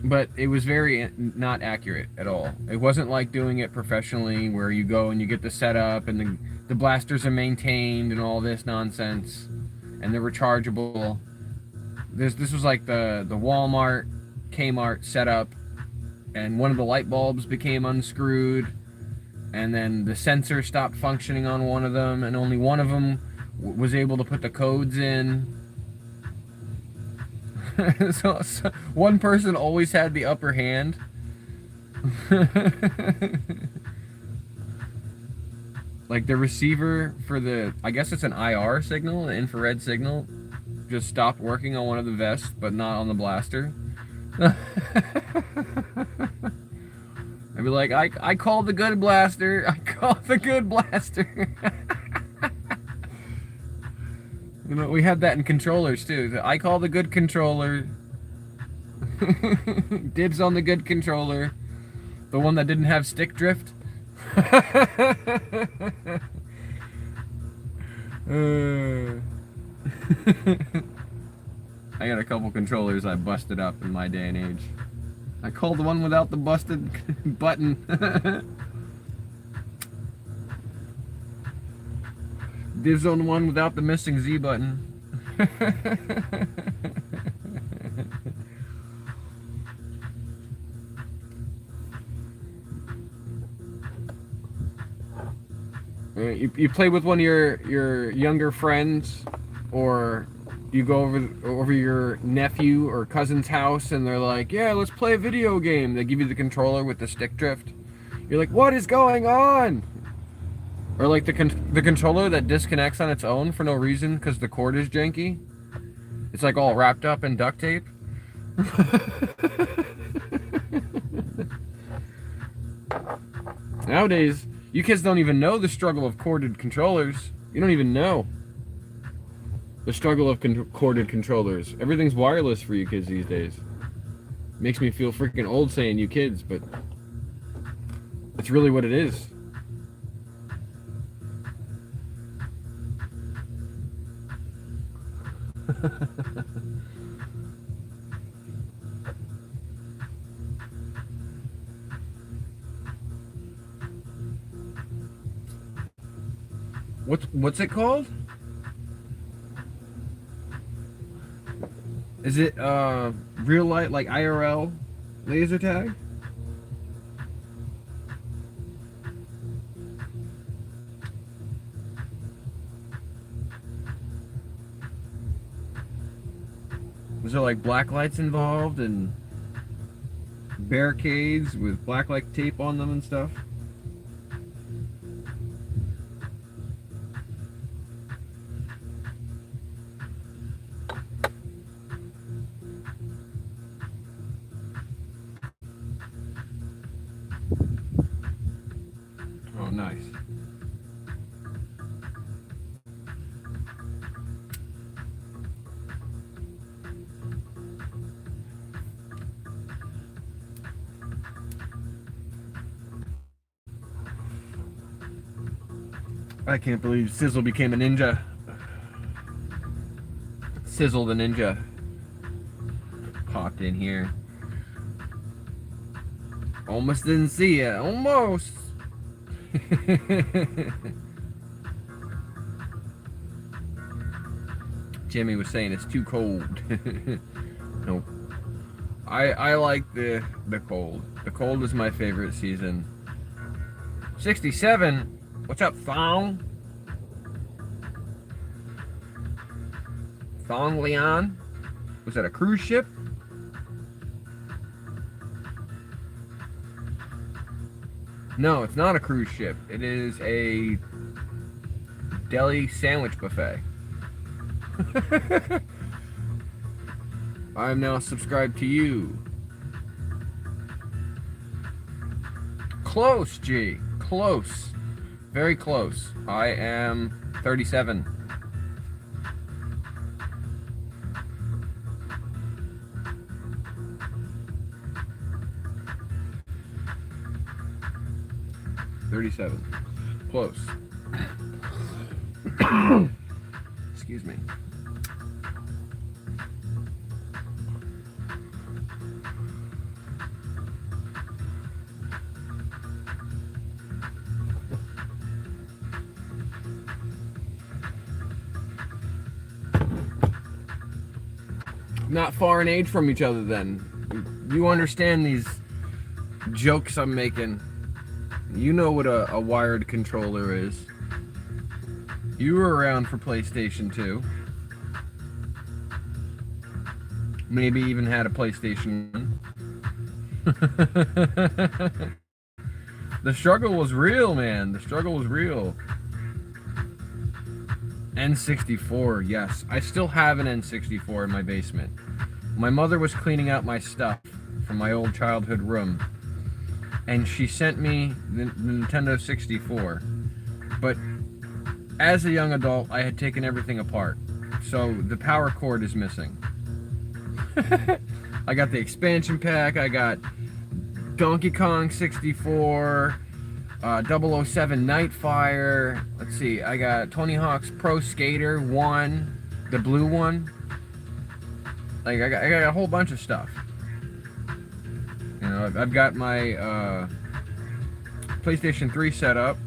but it was very not accurate at all. It wasn't like doing it professionally where you go and you get the setup and the blasters are maintained and all this nonsense, and they're rechargeable. This was like the Walmart, Kmart setup, and one of the light bulbs became unscrewed, and then the sensor stopped functioning on one of them, and only one of them was able to put the codes in. so one person always had the upper hand. Like the receiver for the, I guess it's an IR signal, an infrared signal, just stopped working on one of the vests, but not on the blaster. I'd be like, I called the good blaster. I called the good blaster. You know, we had that in controllers too. I call the good controller. Dibs on the good controller. The one that didn't have stick drift. I got a couple controllers I busted up in my day and age. I called the one without the busted button. Dibs on the one without the missing Z button. You play with one of your younger friends, or you go over your nephew or cousin's house and they're like, yeah, let's play a video game. They give you the controller with the stick drift. You're like, what is going on? Or like the controller that disconnects on its own for no reason because the cord is janky. It's like all wrapped up in duct tape. Nowadays, you kids don't even know the struggle of corded controllers. You don't even know the struggle of corded controllers. Everything's wireless for you kids these days. Makes me feel freaking old saying you kids, but it's really what it is. What's it called? Is it real life, like IRL laser tag? Was there like black lights involved and barricades with black light tape on them and stuff? Oh, nice. I can't believe Sizzle became a ninja. Sizzle the ninja popped in here. Almost didn't see it. Almost. Jimmy was saying it's too cold. Nope. I like the cold. The cold is my favorite season. 67. What's up, Thong? Thongleon? Was that a cruise ship? No, it's not a cruise ship. It is a deli sandwich buffet. I'm now subscribed to you. Close, G. Close. Very close. I am 37. Close. Excuse me. Not far in age from each other then. You understand these jokes I'm making. You know what a wired controller is. You were around for PlayStation 2. Maybe even had a PlayStation 1. The struggle was real, man. The struggle was real. N64, yes. I still have an N64 in my basement. My mother was cleaning out my stuff from my old childhood room, and she sent me the Nintendo 64. But as a young adult, I had taken everything apart, so the power cord is missing. I got the expansion pack, I got Donkey Kong 64, 007 Nightfire. Let's see, I got Tony Hawk's Pro Skater 1, the blue one. Like, I got a whole bunch of stuff. You know, I've got my PlayStation 3 set up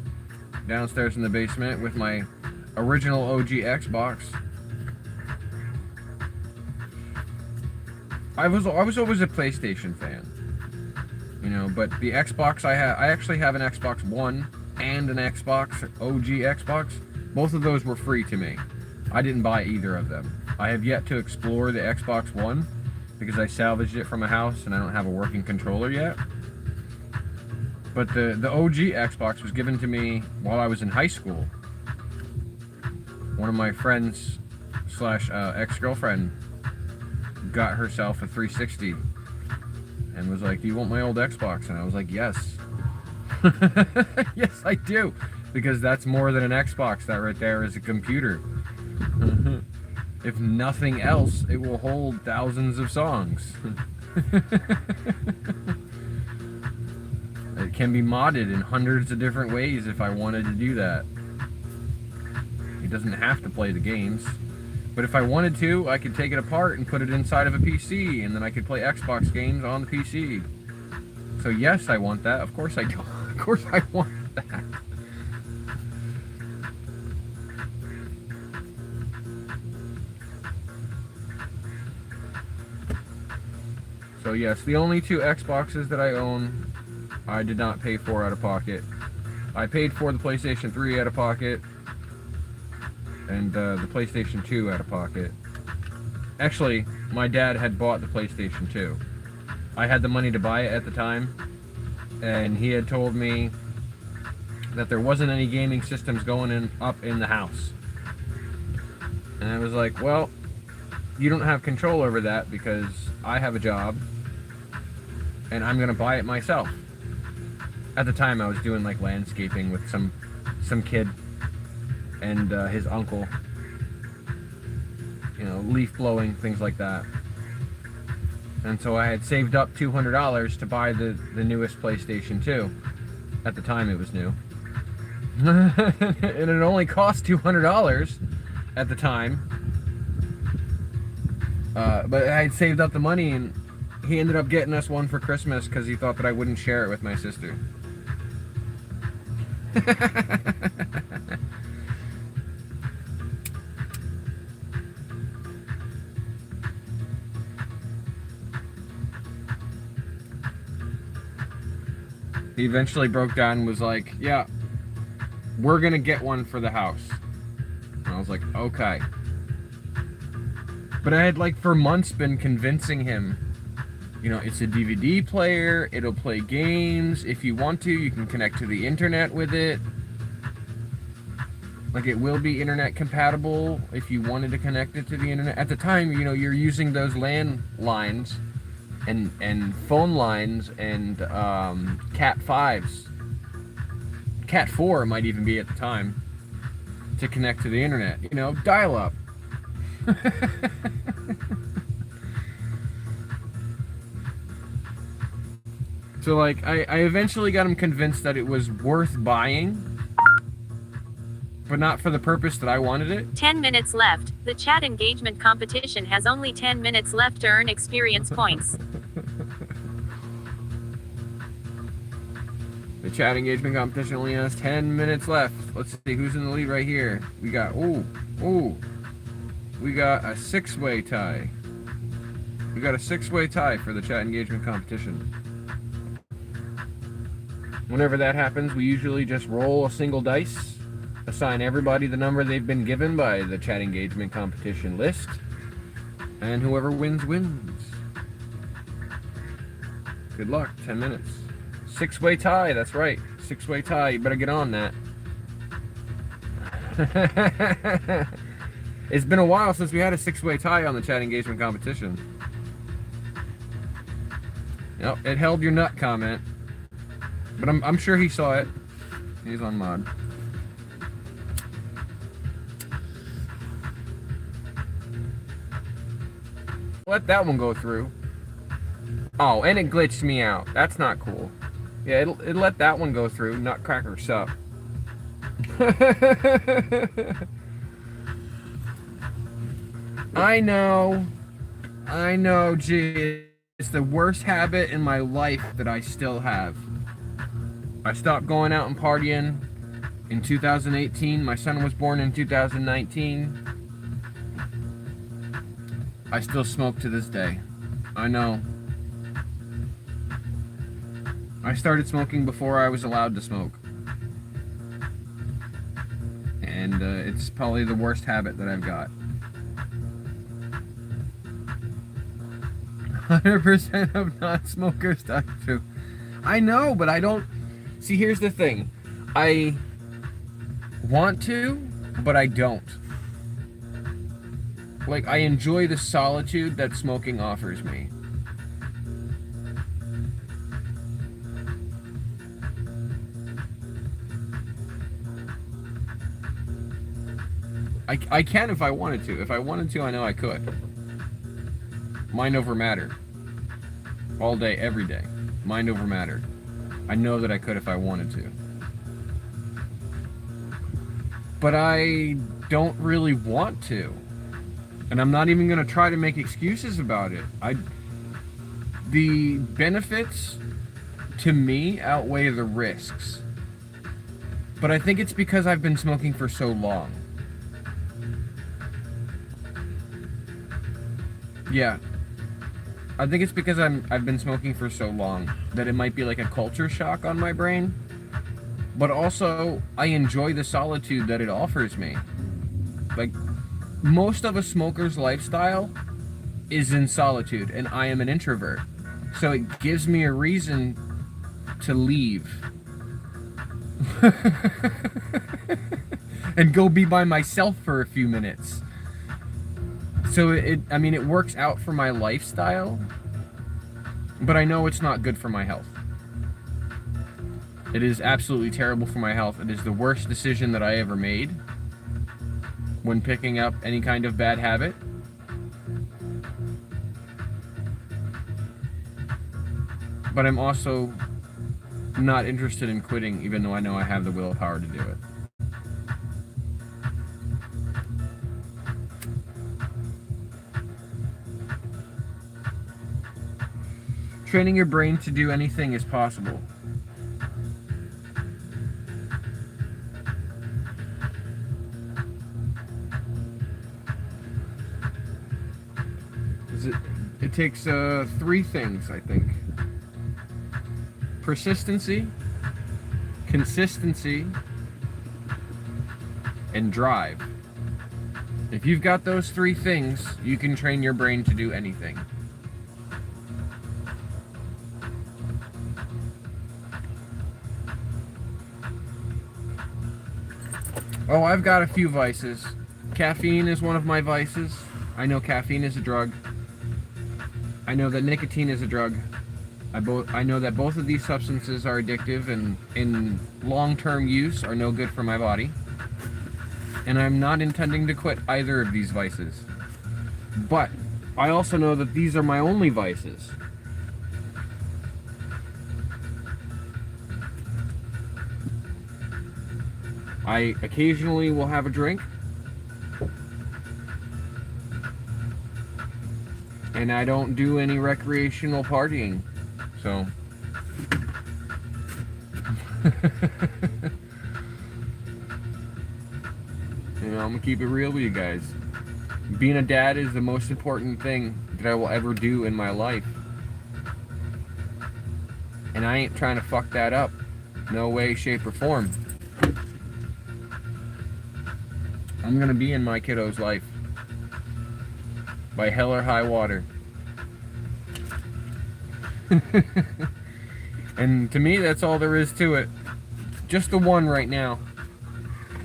downstairs in the basement with my original OG Xbox. I was always a PlayStation fan. You know, but the Xbox I actually have an Xbox One and an Xbox, OG Xbox. Both of those were free to me. I didn't buy either of them. I have yet to explore the Xbox One because I salvaged it from a house and I don't have a working controller yet. But the OG Xbox was given to me while I was in high school. One of my friends / ex-girlfriend got herself a 360 and was like, "Do you want my old Xbox?" And I was like, "Yes." Yes, I do. Because that's more than an Xbox. That right there is a computer. If nothing else, it will hold thousands of songs. It can be modded in hundreds of different ways if I wanted to do that. It doesn't have to play the games. But if I wanted to, I could take it apart and put it inside of a PC, and then I could play Xbox games on the PC. So yes, I want that. Of course I do. Of course I want that. So yes, the only two Xboxes that I own, I did not pay for out of pocket. I paid for the PlayStation 3 out of pocket, and the PlayStation 2 out of pocket. Actually, my dad had bought the PlayStation 2. I had the money to buy it at the time, and he had told me that there wasn't any gaming systems going up in the house. And I was like, well, you don't have control over that because I have a job, and I'm gonna buy it myself. At the time, I was doing like landscaping with some kid and his uncle, you know, leaf blowing, things like that. And so I had saved up $200 to buy the newest PlayStation 2. At the time, it was new. And it only cost $200 at the time. But I had saved up the money, and he ended up getting us one for Christmas because he thought that I wouldn't share it with my sister. He eventually broke down and was like, "Yeah, we're gonna get one for the house." And I was like, "Okay." But I had, like, for months been convincing him, you know, it's a DVD player, it'll play games. If you want to, you can connect to the internet with it. Like, it will be internet compatible if you wanted to connect it to the internet. At the time, you know, you're using those landlines and phone lines and Cat 5s. Cat 4 might even be at the time to connect to the internet. You know, dial-up. So, like, I eventually got him convinced that it was worth buying, but not for the purpose that I wanted it. 10 minutes left. The chat engagement competition has only 10 minutes left to earn experience points. The chat engagement competition only has 10 minutes left. Let's see who's in the lead right here. We got, we got a 6-way tie. We got a 6-way tie for the chat engagement competition. Whenever that happens, we usually just roll a single dice, assign everybody the number they've been given by the chat engagement competition list, and whoever wins, wins. Good luck, 10 minutes. 6-way tie, that's right. 6-way tie, you better get on that. It's been a while since we had a 6-way tie on the chat engagement competition. Yep, it held your nut comment. But I'm sure he saw it. He's on mod. Let that one go through. Oh, and it glitched me out. That's not cool. Yeah, it let that one go through. Nutcracker sup. I know, gee. It's the worst habit in my life that I still have. I stopped going out and partying in 2018. My son was born in 2019. I still smoke to this day. I know. I started smoking before I was allowed to smoke. And it's probably the worst habit that I've got. 100% of non-smokers die too. I know, but I don't... See, here's the thing. I want to, but I don't. Like, I enjoy the solitude that smoking offers me. I can if I wanted to. If I wanted to, I know I could. Mind over matter. All day, every day. Mind over matter. I know that I could if I wanted to. But I don't really want to. And I'm not even going to try to make excuses about it. The benefits, to me, outweigh the risks. But I think it's because I've been smoking for so long. Yeah. I think it's because I've been smoking for so long that it might be like a culture shock on my brain. But also, I enjoy the solitude that it offers me. Like, most of a smoker's lifestyle is in solitude, and I am an introvert. So it gives me a reason to leave. And go be by myself for a few minutes. So I mean, it works out for my lifestyle, but I know it's not good for my health. It is absolutely terrible for my health. It is the worst decision that I ever made when picking up any kind of bad habit. But I'm also not interested in quitting, even though I know I have the willpower to do it. Training your brain to do anything is possible. It takes 3 things, I think. Persistency, consistency, and drive. If you've got those 3 things, you can train your brain to do anything. Oh, I've got a few vices. Caffeine is one of my vices. I know caffeine is a drug. I know that nicotine is a drug. I know that both of these substances are addictive and in long-term use are no good for my body. And I'm not intending to quit either of these vices. But I also know that these are my only vices. I occasionally will have a drink. And I don't do any recreational partying. So you know, I'm gonna keep it real with you guys. Being a dad is the most important thing that I will ever do in my life. And I ain't trying to fuck that up. No way, shape, or form. I'm gonna be in my kiddo's life. By hell or high water. And to me, that's all there is to it. Just the one right now.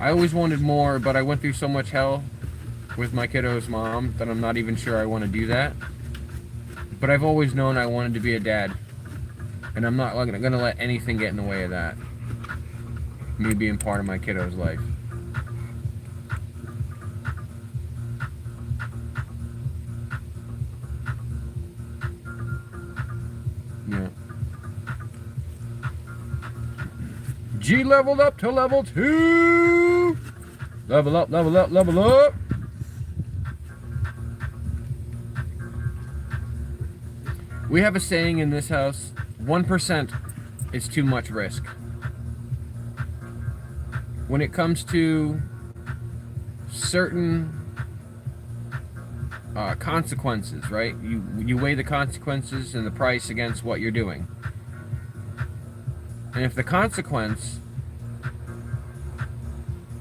I always wanted more, but I went through so much hell with my kiddo's mom that I'm not even sure I want to do that. But I've always known I wanted to be a dad. And I'm not going to let anything get in the way of that. Me being part of my kiddo's life. Yeah. G leveled up to level 2. Level up, level up, level up. We have a saying in this house, 1% is too much risk. When it comes to certain consequences, right? You weigh the consequences and the price against what you're doing. And if the consequence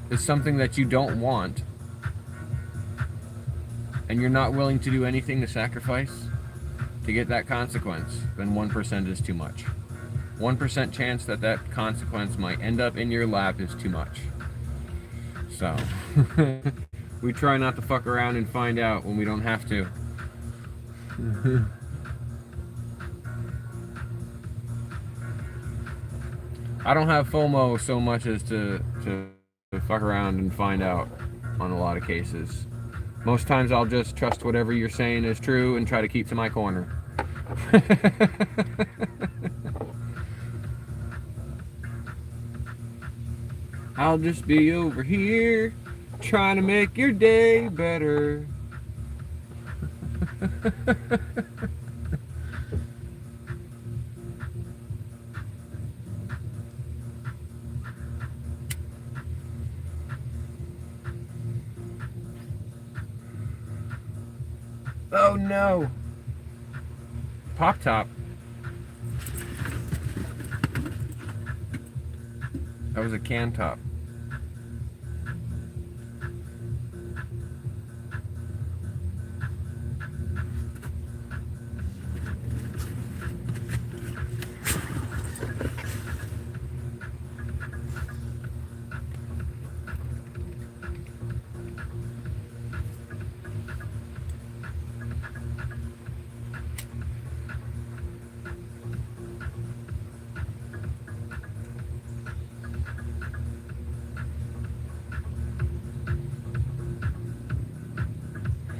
is something that you don't want, and you're not willing to do anything to sacrifice to get that consequence, then 1% is too much. 1% chance that that consequence might end up in your lap is too much. So, we try not to fuck around and find out when we don't have to. I don't have FOMO so much as to fuck around and find out on a lot of cases. Most times I'll just trust whatever you're saying is true and try to keep to my corner. I'll just be over here trying to make your day better. Oh no! Pop top. That was a can top.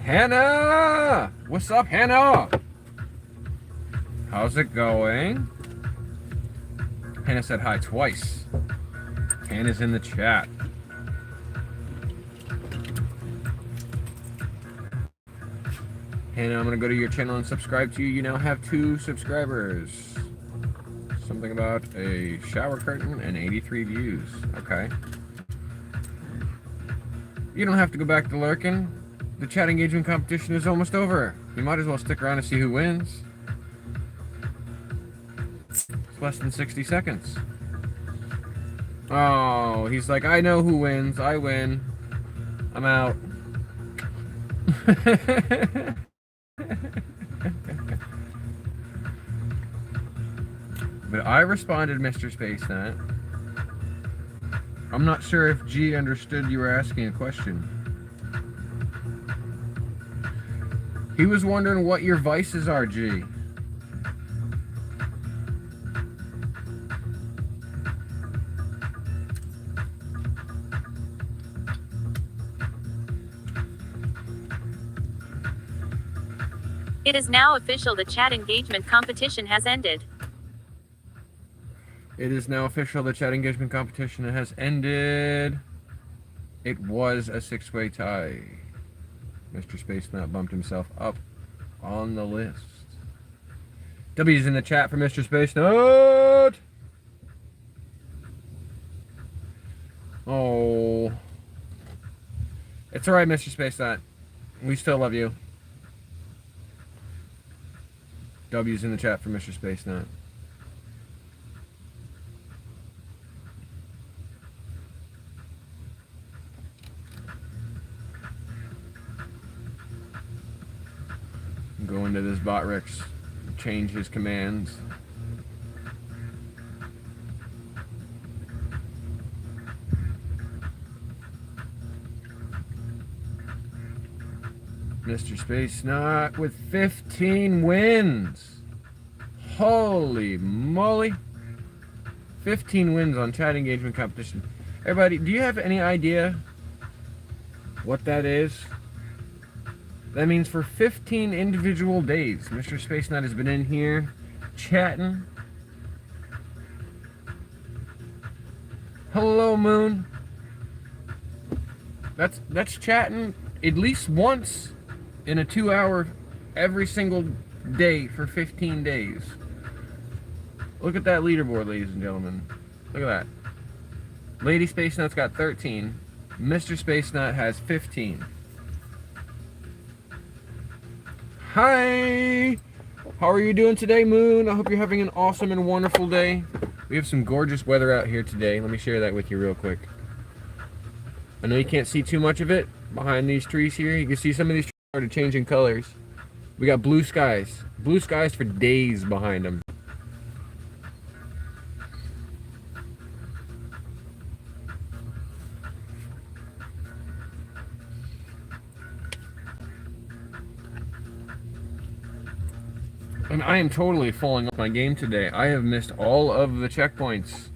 Hannah! What's up, Hannah? How's it going? Hannah said hi twice. Hannah's in the chat. Hannah, I'm gonna go to your channel and subscribe to you. You now have 2 subscribers. Something about a shower curtain and 83 views. Okay. You don't have to go back to lurking. The chat engagement competition is almost over. You might as well stick around to see who wins. It's less than 60 seconds. Oh, he's like, I know who wins. I win. I'm out. But I responded, Mr. Space Nut. I'm not sure if G understood you were asking a question. He was wondering what your vices are, G. It is now official the chat engagement competition has ended. It is now official the chat engagement competition has ended. It was a 6-way tie. Mr. Space Nut bumped himself up on the list. W's in the chat for Mr. Space Nut. Oh. It's alright, Mr. Space Nut. We still love you. W's in the chat for Mr. Space Nut. Go into this bot Rex, change his commands. Mr. Space Nut with 15 wins. Holy moly. 15 wins on chat engagement competition. Everybody, do you have any idea what that is? That means for 15 individual days, Mr. Space Nut has been in here chatting. Hello, Moon. That's chatting at least once in a 2-hour every single day for 15 days. Look at that leaderboard, ladies and gentlemen. Look at that. Lady Space Nut's got 13. Mr. Space Nut has 15. Hi! How are you doing today, Moon? I hope you're having an awesome and wonderful day. We have some gorgeous weather out here today. Let me share that with you real quick. I know you can't see too much of it behind these trees here. You can see some of these trees started changing colors. We got blue skies. Blue skies for days behind them. And I am totally falling off my game today. I have missed all of the checkpoints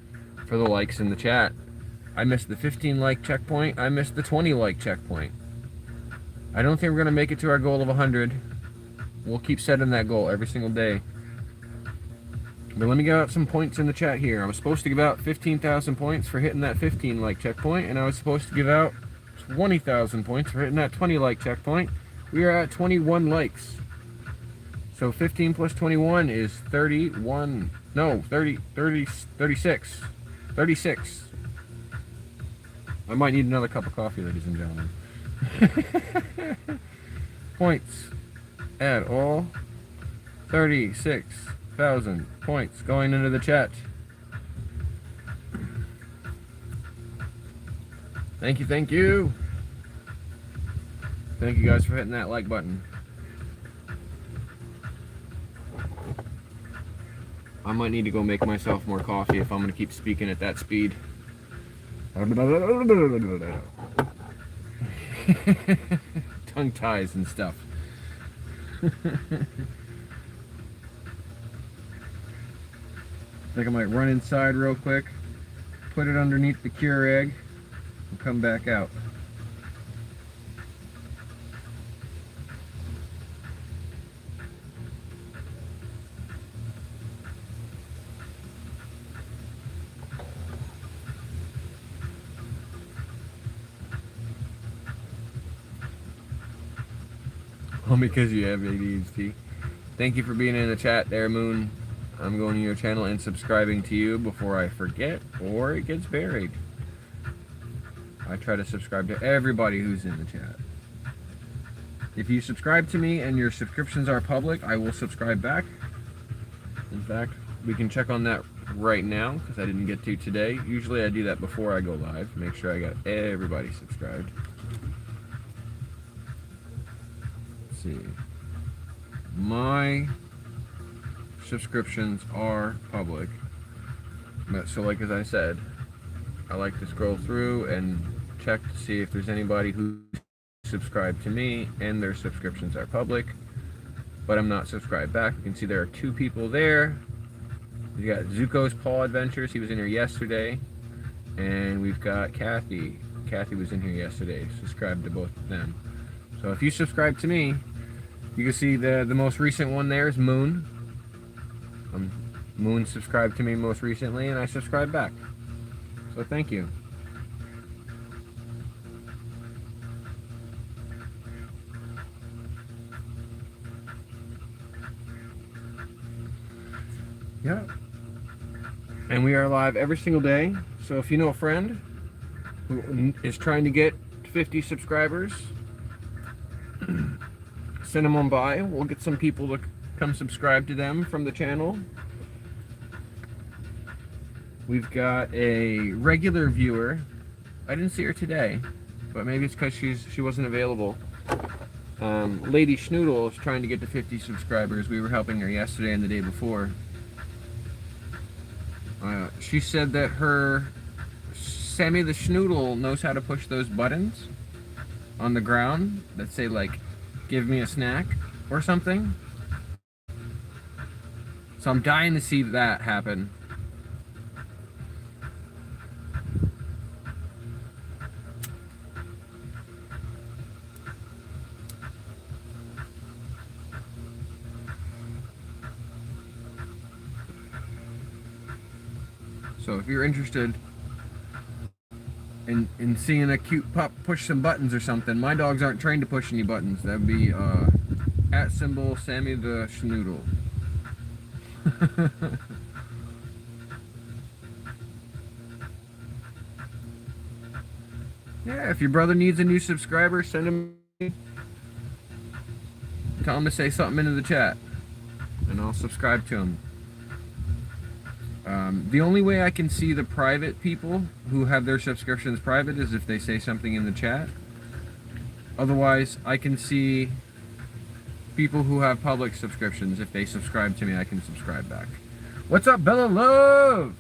for the likes in the chat. I missed the 15 like checkpoint. I missed the 20 like checkpoint. I don't think we're going to make it to our goal of 100. We'll keep setting that goal every single day. But let me get out some points in the chat here. I was supposed to give out 15,000 points for hitting that 15 like checkpoint, and I was supposed to give out 20,000 points for hitting that 20 like checkpoint. We are at 21 likes. So 15 plus 21 is 31, no, 36. 36. I might need another cup of coffee, ladies and gentlemen. Points. Add all. 36,000 points going into the chat. Thank you, thank you. Thank you guys for hitting that like button. I might need to go make myself more coffee if I'm going to keep speaking at that speed. Tongue ties and stuff. I think I might run inside real quick, put it underneath the cure egg, and come back out. All because you have ADHD. Thank you for being in the chat there, Moon. I'm going to your channel and subscribing to you before I forget or it gets buried. I try to subscribe to everybody who's in the chat. If you subscribe to me and your subscriptions are public, I will subscribe back. In fact, we can check on that right now because I didn't get to today. Usually I do that before I go live. Make sure I got everybody subscribed. see. My subscriptions are public. But so like as I said, I like to scroll through and check to see if there's anybody who subscribed to me and their subscriptions are public. But I'm not subscribed back. You can see there are 2 people there. We got Zuko's Paw Adventures. He was in here yesterday. And we've got Kathy. Kathy was in here yesterday. Subscribe to both of them. So if you subscribe to me, you can see the most recent one there is Moon. Moon subscribed to me most recently, and I subscribed back. So thank you. Yeah. And we are live every single day. So if you know a friend who is trying to get 50 subscribers, send them on by. We'll get some people to come subscribe to them from the channel. We've got a regular viewer. I didn't see her today, but maybe it's because she wasn't available. Lady Schnoodle is trying to get to 50 subscribers. We were helping her yesterday and the day before. She said that her Sammy the Schnoodle knows how to push those buttons on the ground that say like, give me a snack or something. So I'm dying to see that happen. So if you're interested in seeing a cute pup push some buttons or something, my dogs aren't trained to push any buttons. That'd be @ Sammy the Schnoodle. Yeah, if your brother needs a new subscriber, send him. Tell him to say something into the chat, and I'll subscribe to him. The only way I can see the private people who have their subscriptions private is if they say something in the chat. Otherwise, I can see people who have public subscriptions. If they subscribe to me, I can subscribe back. What's up, Bella Love?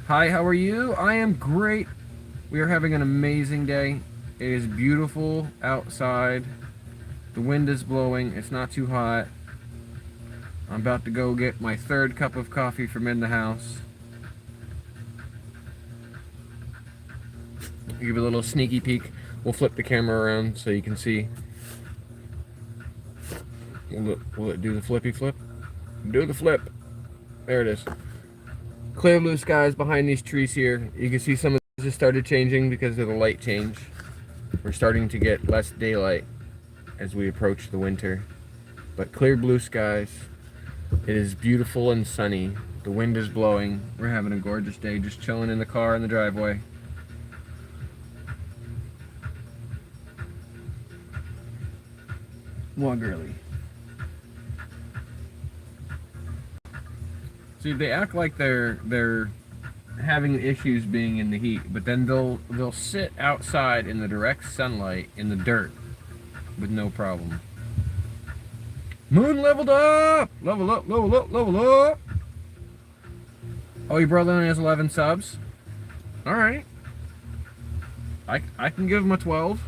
Hi, how are you? I am great. We are having an amazing day. It is beautiful outside. The wind is blowing. It's not too hot. I'm about to go get my 3rd cup of coffee from in the house. I'll give you a little sneaky peek. We'll flip the camera around so you can see. Will it do the flippy flip? Do the flip. There it is. Clear blue skies behind these trees here. You can see some of this has started changing because of the light change. We're starting to get less daylight as we approach the winter. But clear blue skies. It is beautiful and sunny. The wind is blowing. We're having a gorgeous day, just chilling in the car in the driveway. What girly? See, they act like they're having issues being in the heat, but then they'll sit outside in the direct sunlight in the dirt with no problem. Moon leveled up! Level up, level up, level up! Oh, your brother only has 11 subs? Alright. I can give him a 12.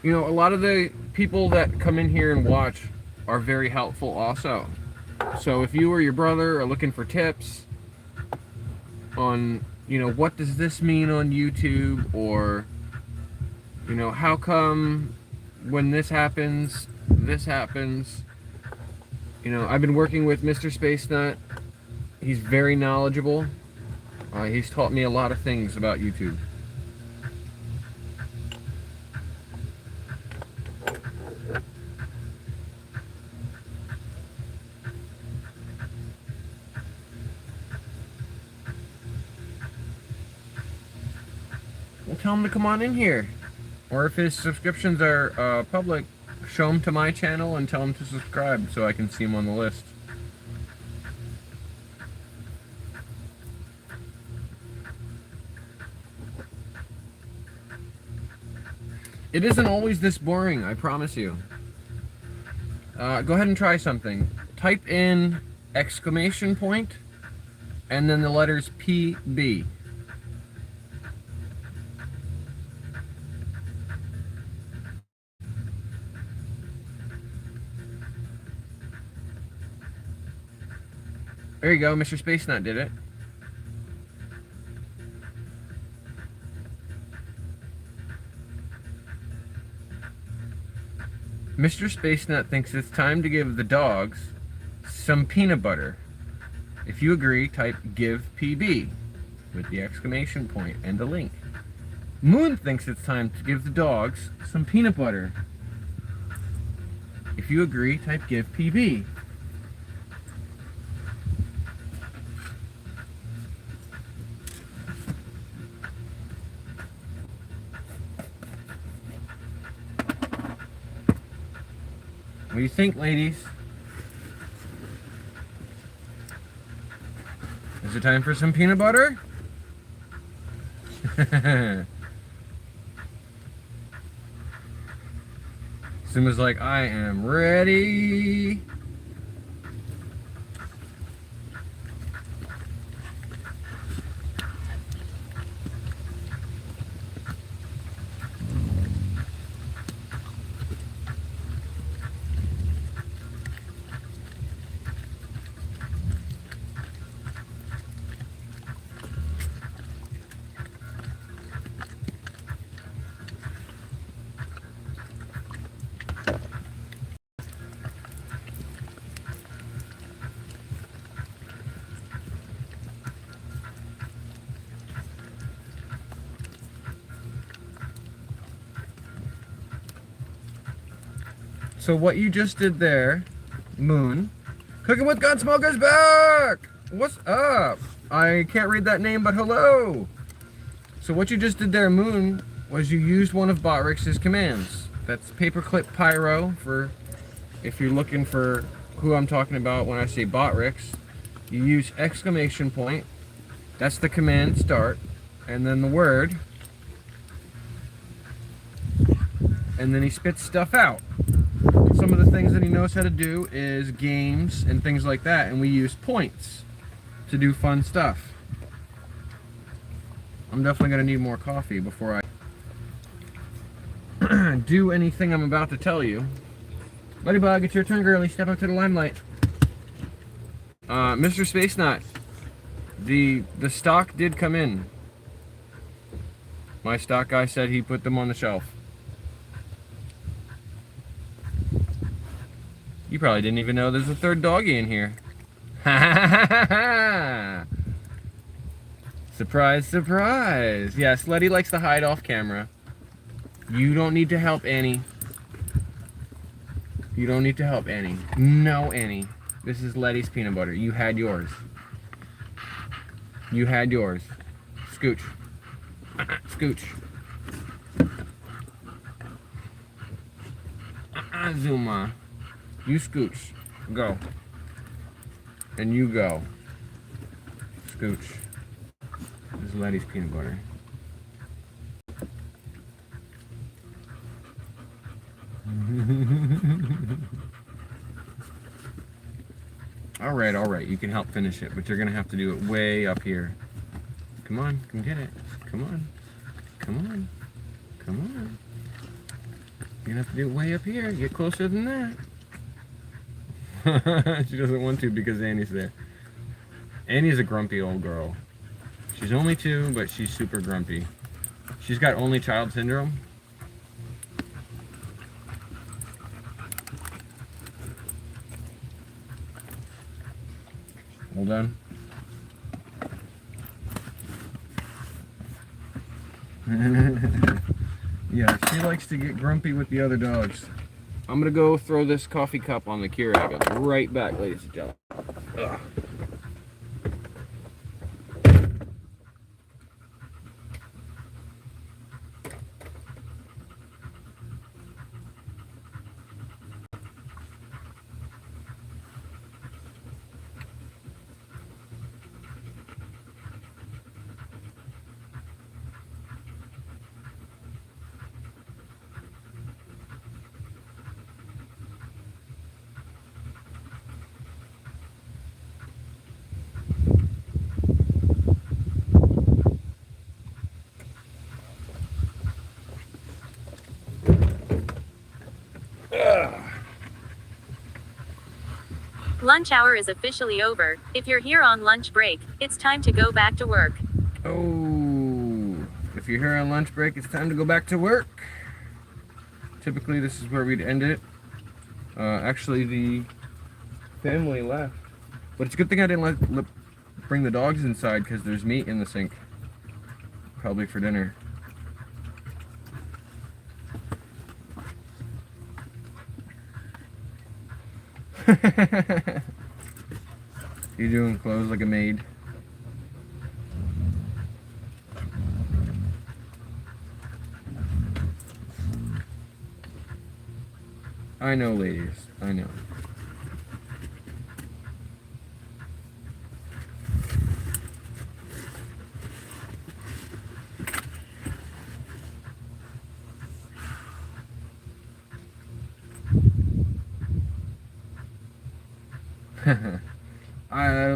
You know, a lot of the people that come in here and watch are very helpful also. So if you or your brother are looking for tips on, you know, what does this mean on YouTube, or, you know, how come when this happens, you know, I've been working with Mr. Space Nut. He's very knowledgeable. He's taught me a lot of things about YouTube. Well, tell him to come on in here. Or if his subscriptions are public, show him to my channel and tell him to subscribe so I can see him on the list. It isn't always this boring, I promise you. Go ahead and try something. Type in exclamation point and then the letters P.B. There you go, Mr. Space Nut did it. Mr. Space Nut thinks it's time to give the dogs some peanut butter. If you agree, type give PB with the exclamation point and a link. Moon thinks it's time to give the dogs some peanut butter. If you agree, type give PB. What do you think, ladies? Is it time for some peanut butter? Simba's like, I am ready. So what you just did there, Moon, Cooking with Gunsmoker's back! What's up? I can't read that name, but hello! So what you just did there, Moon, was you used one of Botrix's commands. That's paperclip pyro, for if you're looking for who I'm talking about when I say Botrix. You use exclamation point, that's the command start, and then the word, and then he spits stuff out. Some of the things that he knows how to do is games and things like that, and we use points to do fun stuff. I'm definitely going to need more coffee before I do anything I'm about to tell you. Ladybug, it's your turn, girlie. Step up to the limelight. Mr. Space Nut, the stock did come in. My stock guy said he put them on the shelf. You probably didn't even know there's a third doggy in here. Surprise, surprise. Yes, Letty likes to hide off camera. You don't need to help Annie. You don't need to help Annie. No, Annie. This is Letty's peanut butter. You had yours. You had yours. Scooch. Scooch. Zuma. You scooch. Go. And you go. Scooch. This is Letty's peanut butter. Alright, you can help finish it, but you're gonna have to do it way up here. Come on, come get it. Come on. Come on. Come on. You're gonna have to do it way up here. Get closer than that. She doesn't want to because Annie's there. Annie's a grumpy old girl. She's only 2, but she's super grumpy. She's got only child syndrome. Hold on. Yeah, she likes to get grumpy with the other dogs. I'm gonna go throw this coffee cup on the Keurig. I'll be right back, ladies and gentlemen. Ugh. Lunch hour is officially over. If you're here on lunch break, it's time to go back to work. Oh, if you're here on lunch break, it's time to go back to work. Typically, this is where we'd end it. Actually, the family left. But it's a good thing I didn't bring the dogs inside because there's meat in the sink. Probably for dinner. You doing clothes like a maid? I know, ladies. I know.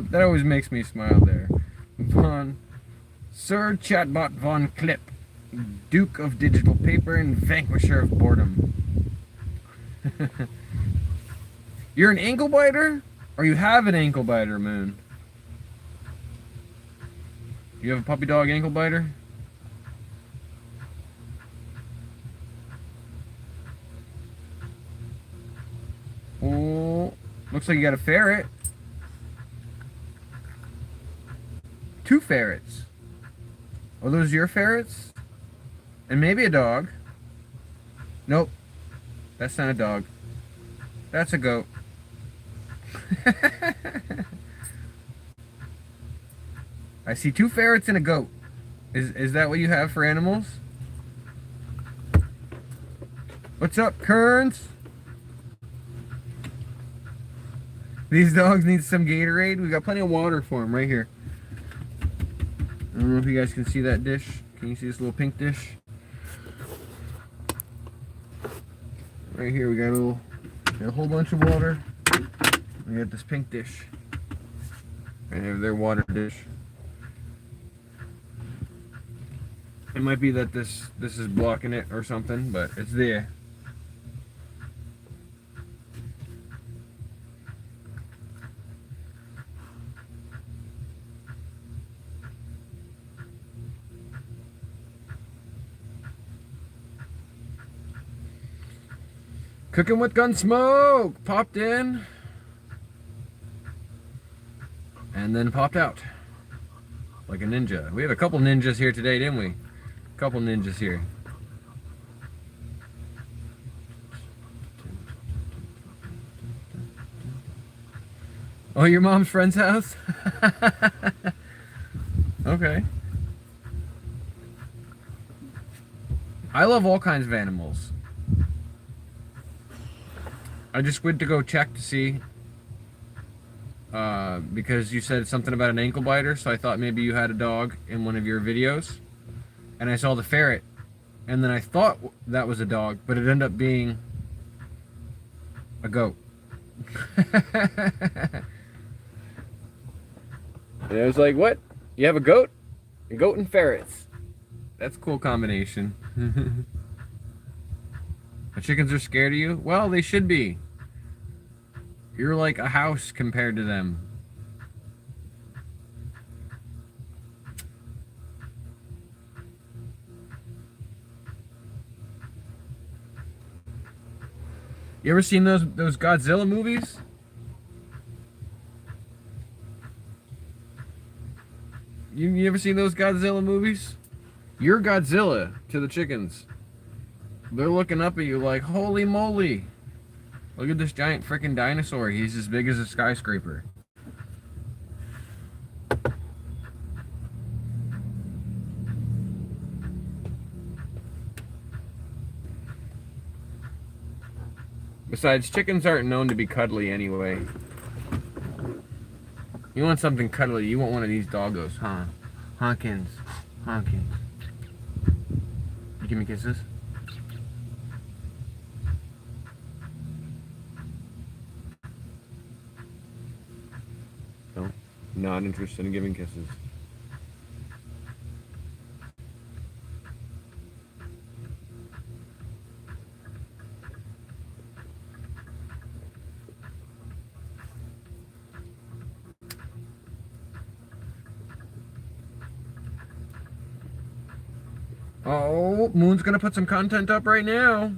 That always makes me smile there. Sir Chatbot Von Clip, Duke of Digital Paper and Vanquisher of Boredom. You're an ankle biter? Or you have an ankle biter, Moon? You have a puppy dog ankle biter? Oh, looks like you got a ferret. 2 ferrets. Are those your ferrets? And maybe a dog. Nope. That's not a dog. That's a goat. I see 2 ferrets and a goat. Is that what you have for animals? What's up, Kearns? These dogs need some Gatorade. We got plenty of water for them right here. I don't know if you guys can see that dish. Can you see this little pink dish? Right here we got a whole bunch of water. We got this pink dish. Right here, their water dish. It might be that this is blocking it or something, but it's there. Cooking with Gunsmoke popped in and then popped out like a ninja. We have a couple ninjas here today, didn't we? A couple ninjas here. Oh, your mom's friend's house? Okay. I love all kinds of animals. I just went to go check to see because you said something about an ankle biter, so I thought maybe you had a dog in one of your videos, and I saw the ferret, and then I thought that was a dog, but it ended up being a goat. And I was like, what? You have a goat? A goat and ferrets. That's a cool combination. The chickens are scared of you? Well, they should be. You're like a house compared to them. You ever seen those Godzilla movies? You ever seen those Godzilla movies? You're Godzilla to the chickens. They're looking up at you like, holy moly. Look at this giant freaking dinosaur. He's as big as a skyscraper. Besides, chickens aren't known to be cuddly anyway. You want something cuddly, you want one of these doggos, huh? Hawkins. Hawkins. You give me kisses? No? Not interested in giving kisses. Oh, Moon's gonna put some content up right now.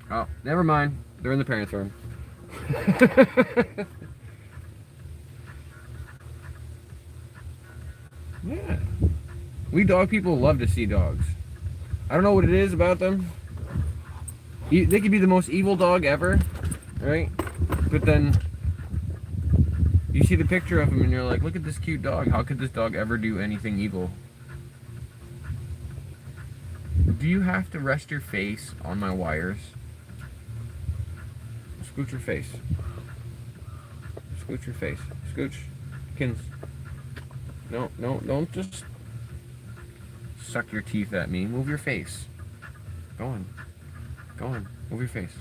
Oh, never mind. They're in the parents' room. Yeah. We dog people love to see dogs. I don't know what it is about them. They could be the most evil dog ever, right? But then you see the picture of him and you're like, look at this cute dog. How could this dog ever do anything evil? Do you have to rest your face on my wires? Scooch your face. Scooch your face. Scooch. Kins. No, don't just suck your teeth at me. Move your face. Go on. Go on. Move your face.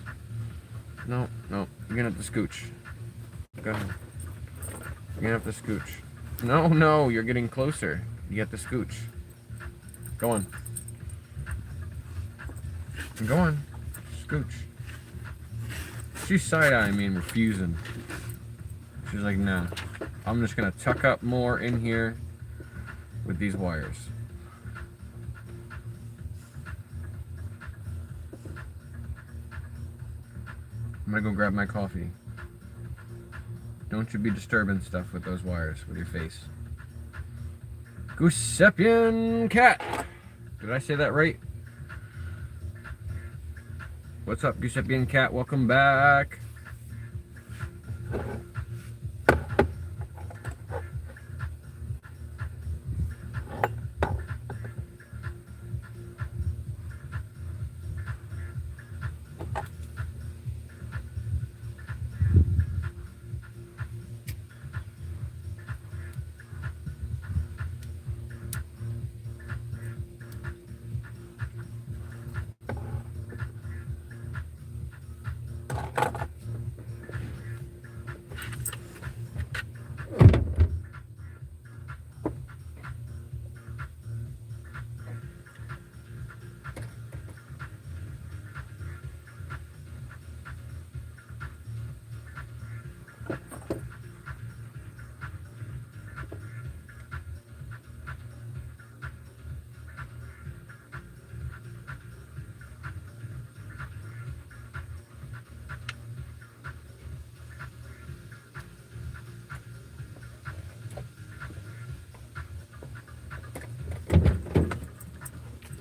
No. You're gonna have to scooch. Go ahead. You're gonna have to scooch. No, you're getting closer. You have to scooch. Go on. Go on. Scooch. She's side-eyeing me and refusing. She's like, no. I'm just gonna tuck up more in here with these wires. I'm gonna go grab my coffee. Don't you be disturbing stuff with those wires with your face. Goosepian cat. Did I say that right? What's up, Goosepian cat? Welcome back.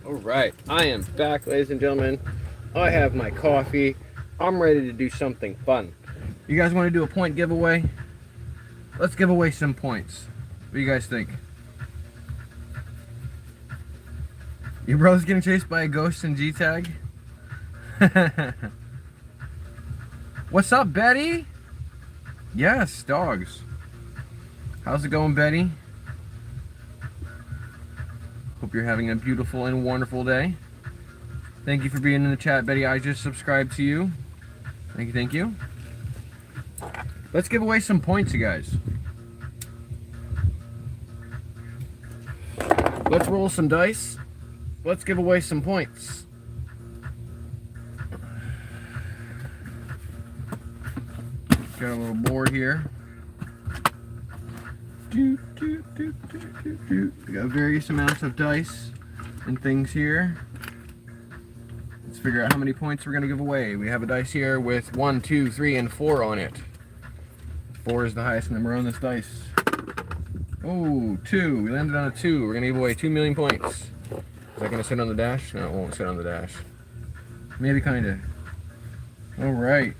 Alright, I am back, ladies and gentlemen. I have my coffee. I'm ready to do something fun. You guys want to do a point giveaway? Let's give away some points. What do you guys think? Your brother's getting chased by a ghost in G-Tag? What's up, Betty? Yes, dogs. How's it going, Betty? Hope you're having a beautiful and wonderful day. Thank you for being in the chat, Betty. I just subscribed to you. Thank you. Let's give away some points, you guys. Let's roll some dice. Let's give away some points. Got a little board here. We got various amounts of dice and things here. Let's figure out how many points we're going to give away. We have a dice here with 1, 2, 3, and 4 on it. 4 is the highest number on this dice. Oh, 2. We landed on a 2. We're going to give away 2 million points. Is that going to sit on the dash? No, it won't sit on the dash. Maybe kind of. Alright.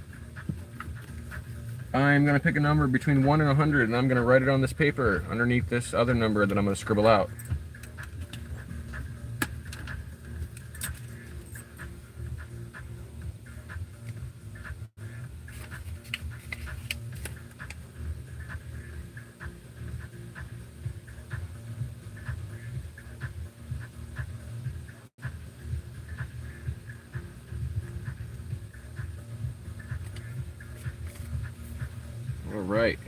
I'm going to pick a number between 1 and 100, and I'm going to write it on this paper underneath this other number that I'm going to scribble out. All right.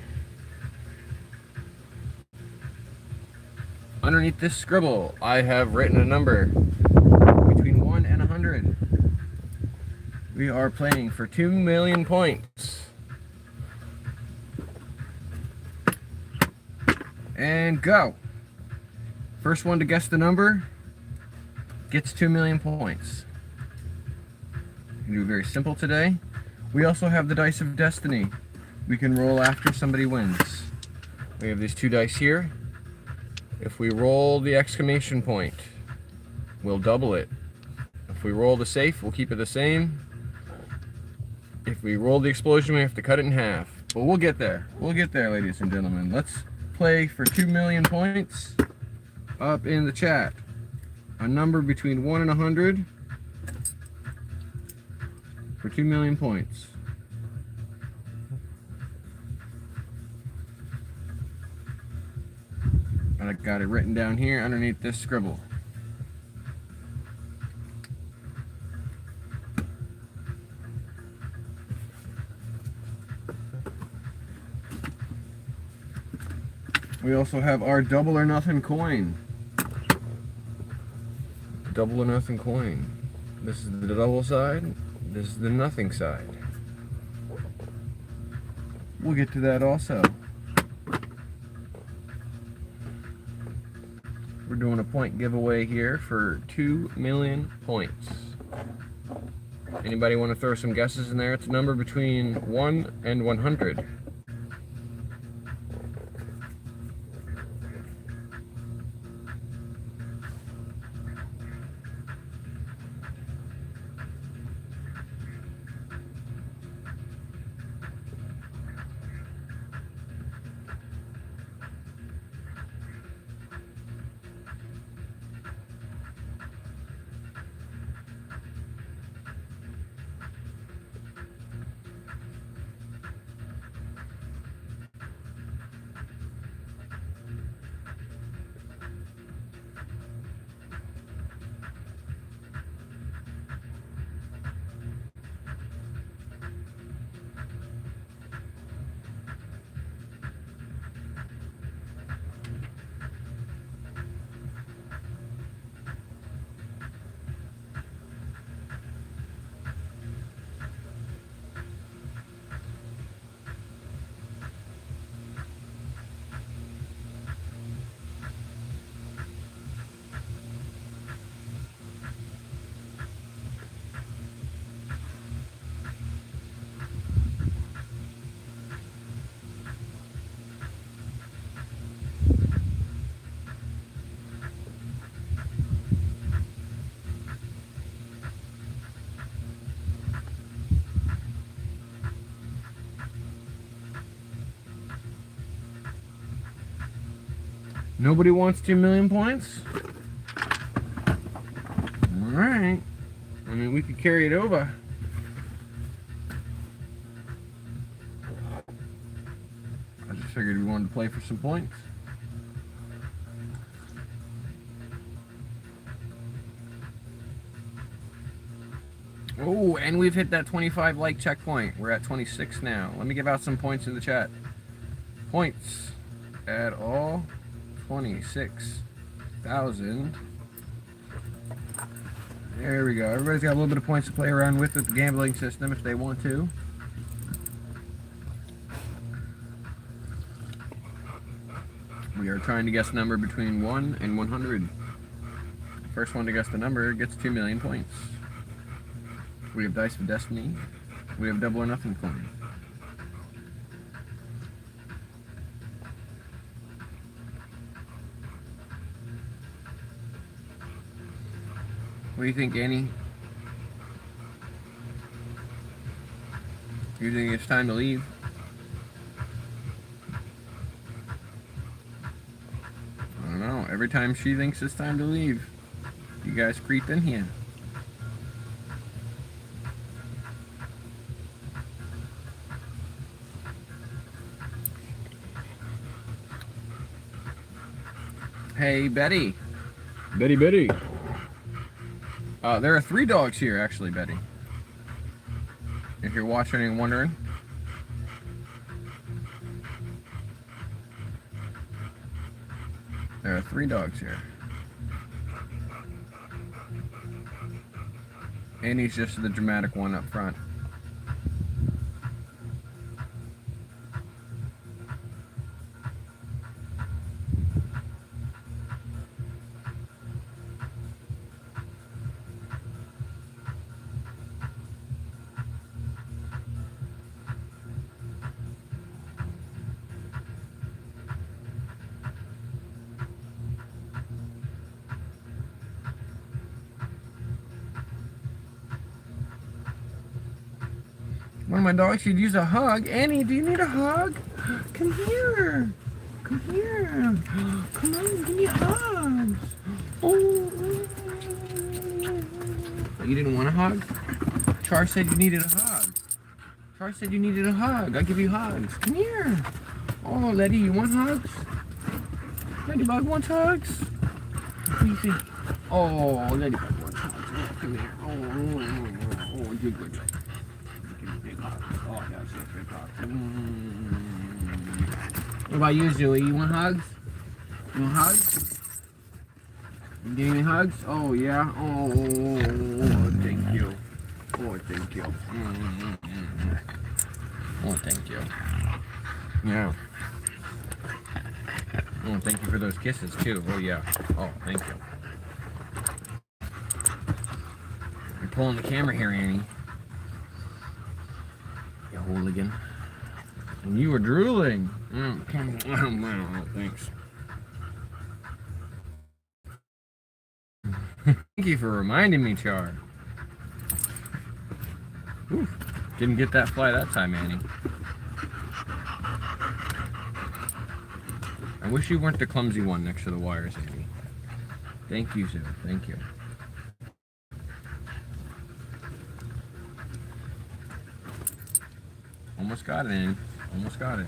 Underneath this scribble, I have written a number between 1 and 100. We are playing for 2 million points. And go. First one to guess the number gets 2 million points. We do very simple today. We also have the dice of destiny. We can roll after somebody wins. We have these 2 dice here. If we roll the exclamation point, we'll double it. If we roll the safe, we'll keep it the same. If we roll the explosion, we have to cut it in half. But we'll get there. We'll get there, ladies and gentlemen. Let's play for 2 million points. Up in the chat, a number between 1 and 100 for 2 million points. I got it written down here underneath this scribble. We also have our double or nothing coin. Double or nothing coin. This is the double side. This is the nothing side. We'll get to that also. We're doing a point giveaway here for 2 million points. Anybody want to throw some guesses in there? It's a number between 1 and 100. Nobody wants 2 million points? Alright. I mean, we could carry it over. I just figured we wanted to play for some points. Oh, and we've hit that 25 like checkpoint. We're at 26 now. Let me give out some points in the chat. Points at all. 26,000. There we go. Everybody's got a little bit of points to play around with the gambling system if they want to. We are trying to guess a number between 1 and 100. First one to guess the number gets 2 million points. We have Dice of Destiny. We have Double or Nothing coin. What do you think, Annie? You think it's time to leave? I don't know. Every time she thinks it's time to leave, you guys creep in here. Hey, Betty. Betty. There are 3 dogs here, actually, Betty. If you're watching and wondering. There There are 3 dogs here. Annie's just the dramatic one up front. One of my dogs should use a hug. Annie, do you need a hug? Come here. Come here. Come on, give me hugs. Oh. You didn't want a hug? Char said you needed a hug. Char said you needed a hug. I'll give you hugs. Come here. Oh, Letty, you want hugs? Ladybug wants hugs? What do you think? Oh, Ladybug wants hugs. Oh, come here. Oh, you're good. Oh, that's a big hug. What about you, Zoe? You want hugs? You want hugs? You giving me hugs? Oh, yeah? Oh, thank you. Oh, thank you. Oh, thank you. Yeah. Oh, thank you for those kisses, too. Oh, yeah. Oh, thank you. You're pulling the camera here, Annie. You hooligan. And you were drooling. Thanks. Thank you for reminding me, Char. Ooh, didn't get that fly that time, Annie. I wish you weren't the clumsy one next to the wires, Annie. Thank you, Sue. Thank you. Almost got it, Annie. Almost got it.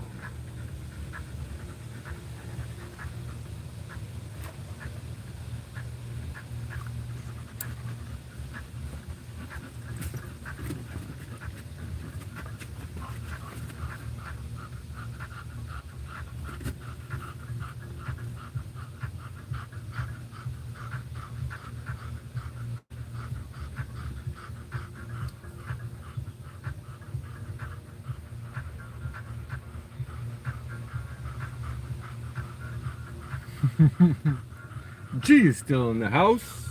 G is still in the house.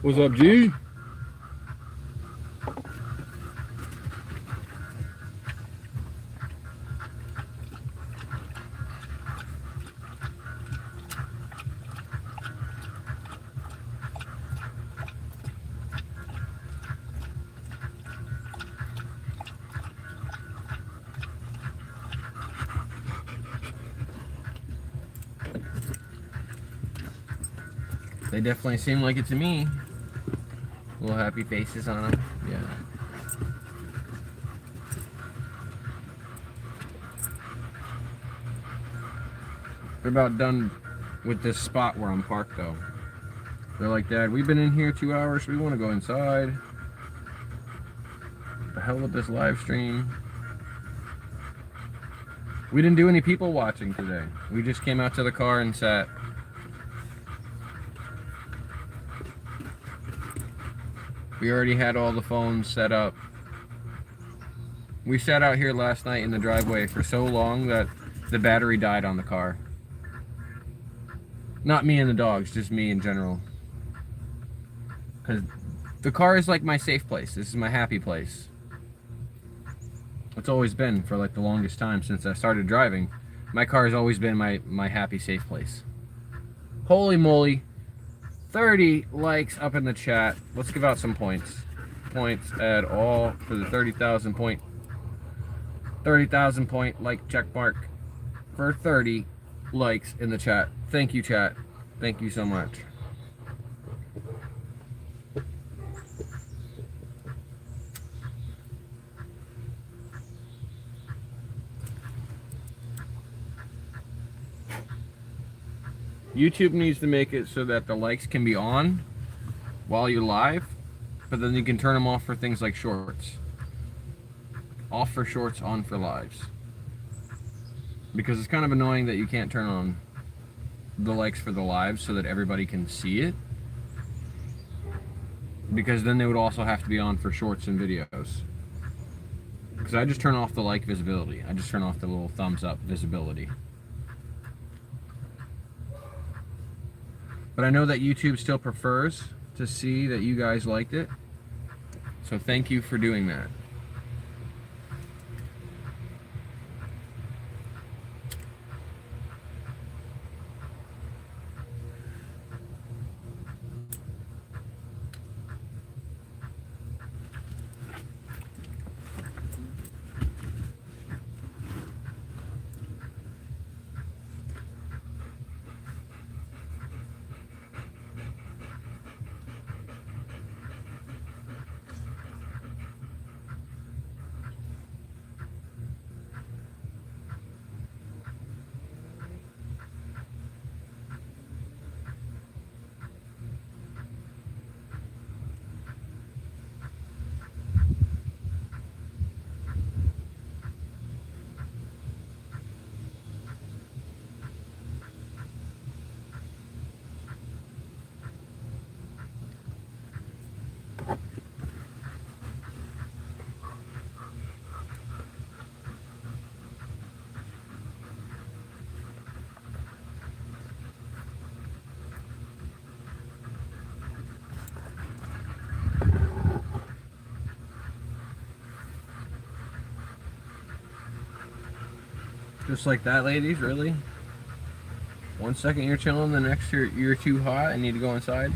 What's up, G? They definitely seem like it to me. Little happy faces on them. Yeah. They're about done with this spot where I'm parked, though. They're like, Dad, we've been in here 2 hours. We want to go inside. The hell with this live stream. We didn't do any people watching today. We just came out to the car and sat. We already had all the phones set up. We sat out here last night in the driveway for so long that the battery died on the car. Not me and the dogs, just me in general. Because the car is like my safe place. This is my happy place. It's always been for like the longest time since I started driving. My car has always been my happy, safe place. Holy moly. 30 likes up in the chat. Let's give out some points. Points at all for the 30,000 point like check mark for 30 likes in the chat. Thank you, chat. Thank you so much. YouTube needs to make it so that the likes can be on while you're live, but then you can turn them off for things like shorts. Off for shorts, on for lives. Because it's kind of annoying that you can't turn on the likes for the live so that everybody can see it. Because then they would also have to be on for shorts and videos. Because I just turn off the like visibility. I just turn off the little thumbs up visibility. But I know that YouTube still prefers to see that you guys liked it. So thank you for doing that. Just like that, ladies, really? 1 second you're chilling, the next you're too hot and need to go inside?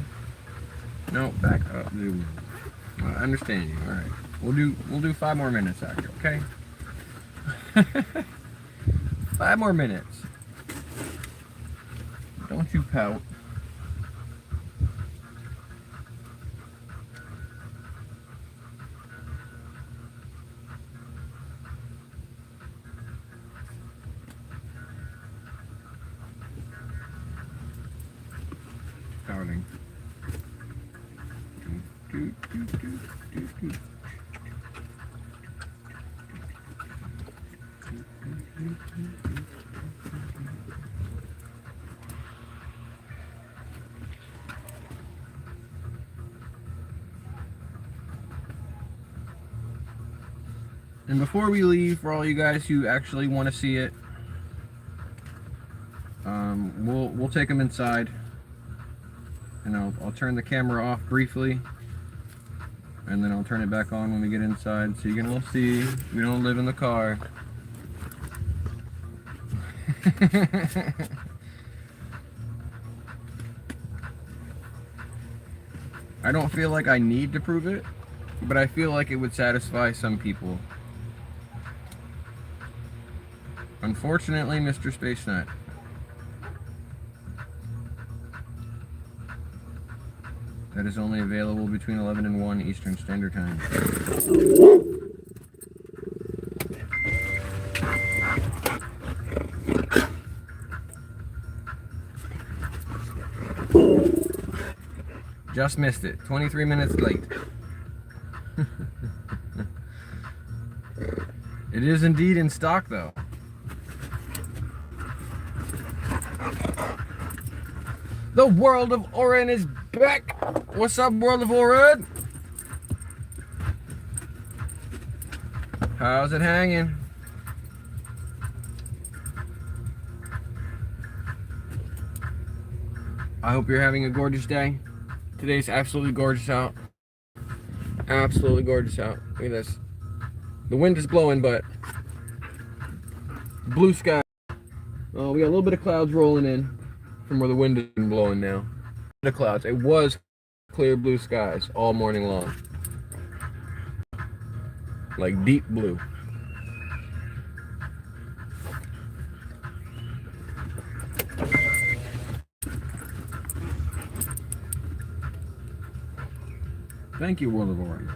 No, back up, dude. I understand you, alright. We'll do 5 more minutes out here, okay? 5 more minutes. Don't you pout. Pouting. And before we leave, for all you guys who actually want to see it, we'll take them inside, and I'll turn the camera off briefly, and then I'll turn it back on when we get inside, so you can all see we don't live in the car. I don't feel like I need to prove it, but I feel like it would satisfy some people. Unfortunately, Mr. Space Nut. That is only available between 11 and 1 Eastern Standard Time. Just missed it. 23 minutes late. It is indeed in stock, though. The world of Oren is back. What's up, world of Oren? How's it hanging? I hope you're having a gorgeous day. Today's absolutely gorgeous out. Absolutely gorgeous out. Look at this. The wind is blowing, but blue sky. Oh, we got a little bit of clouds rolling in from where the wind is blowing now. The clouds. It was clear blue skies all morning long. Like deep blue. Thank you, World of Oregon.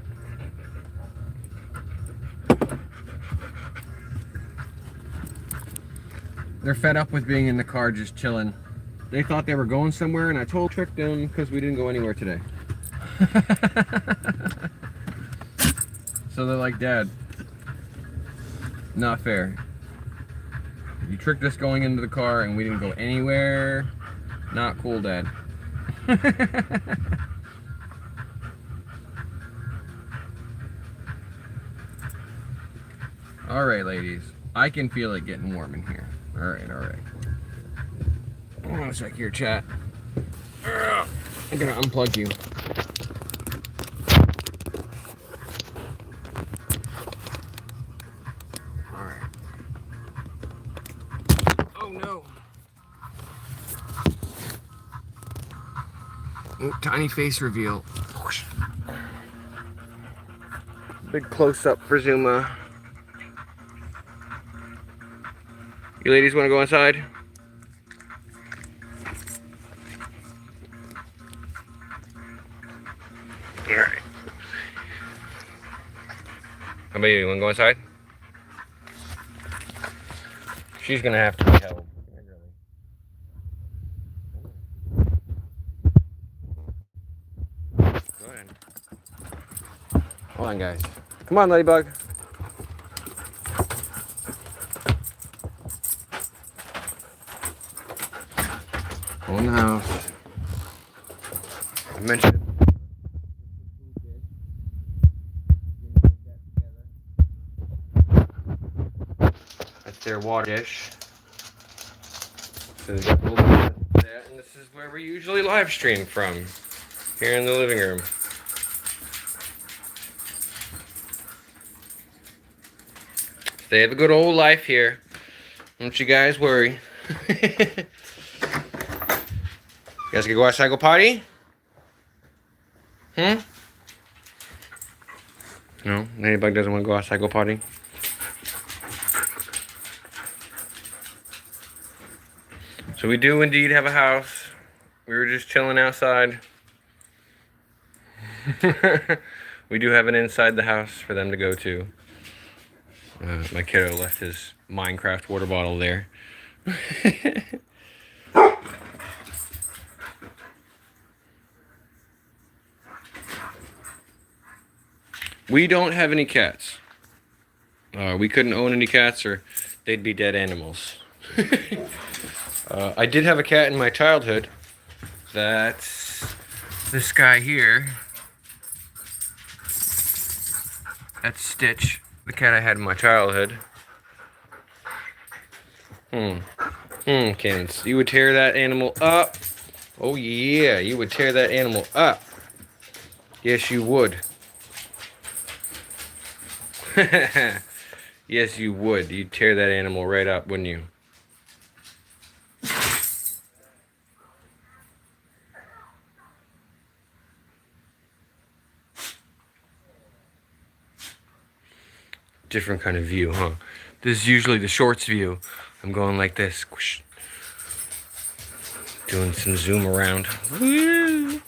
They're fed up with being in the car just chilling. They thought they were going somewhere, and I tricked them because we didn't go anywhere today. So they're like, Dad, not fair. You tricked us going into the car and we didn't go anywhere. Not cool, Dad. Alright, ladies. I can feel it getting warm in here. Alright. Hold on a sec here, chat. I'm gonna unplug you. Alright. Oh no. Oh, tiny face reveal. Big close up for Zuma. You ladies want to go inside? Alright. How about you? Want to go inside? She's gonna have to be held. Go ahead. Hold on, guys. Come on, Ladybug. Go in the house. I mentioned it. That's their water dish. So they got a little bit of that, and this is where we usually live stream from, here in the living room. They have a good old life here. Don't you guys worry. You guys gonna go outside, go potty? No? Ladybug doesn't want to go outside, go potty? So we do indeed have a house. We were just chilling outside. We do have an inside the house for them to go to. My kiddo left his Minecraft water bottle there. We don't have any cats. We couldn't own any cats or they'd be dead animals. I did have a cat in my childhood. That's this guy here. That's Stitch, the cat I had in my childhood. Cannons. You would tear that animal up. Oh yeah, you would tear that animal up. Yes, you would. Yes, you would. You'd tear that animal right up, wouldn't you? Different kind of view, huh? This is usually the shorts view. I'm going like this. Whoosh. Doing some zoom around. Woo!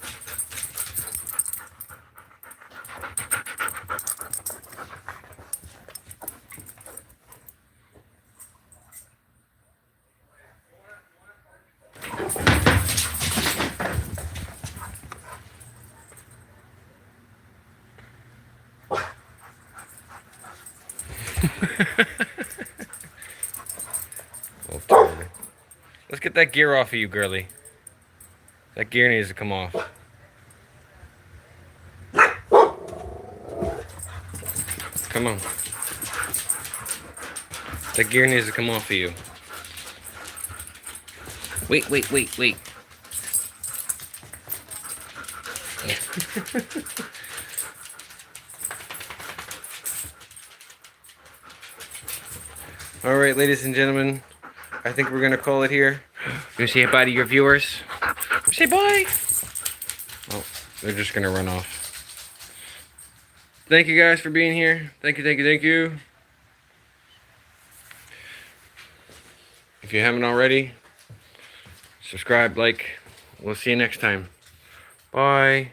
Let's get that gear off of you, girly. That gear needs to come off. Come on. That gear needs to come off of you. Wait. Alright, ladies and gentlemen, I think we're going to call it here. You want to say bye to your viewers? Say bye! Oh, they're just going to run off. Thank you guys for being here. Thank you. If you haven't already, subscribe, like. We'll see you next time. Bye.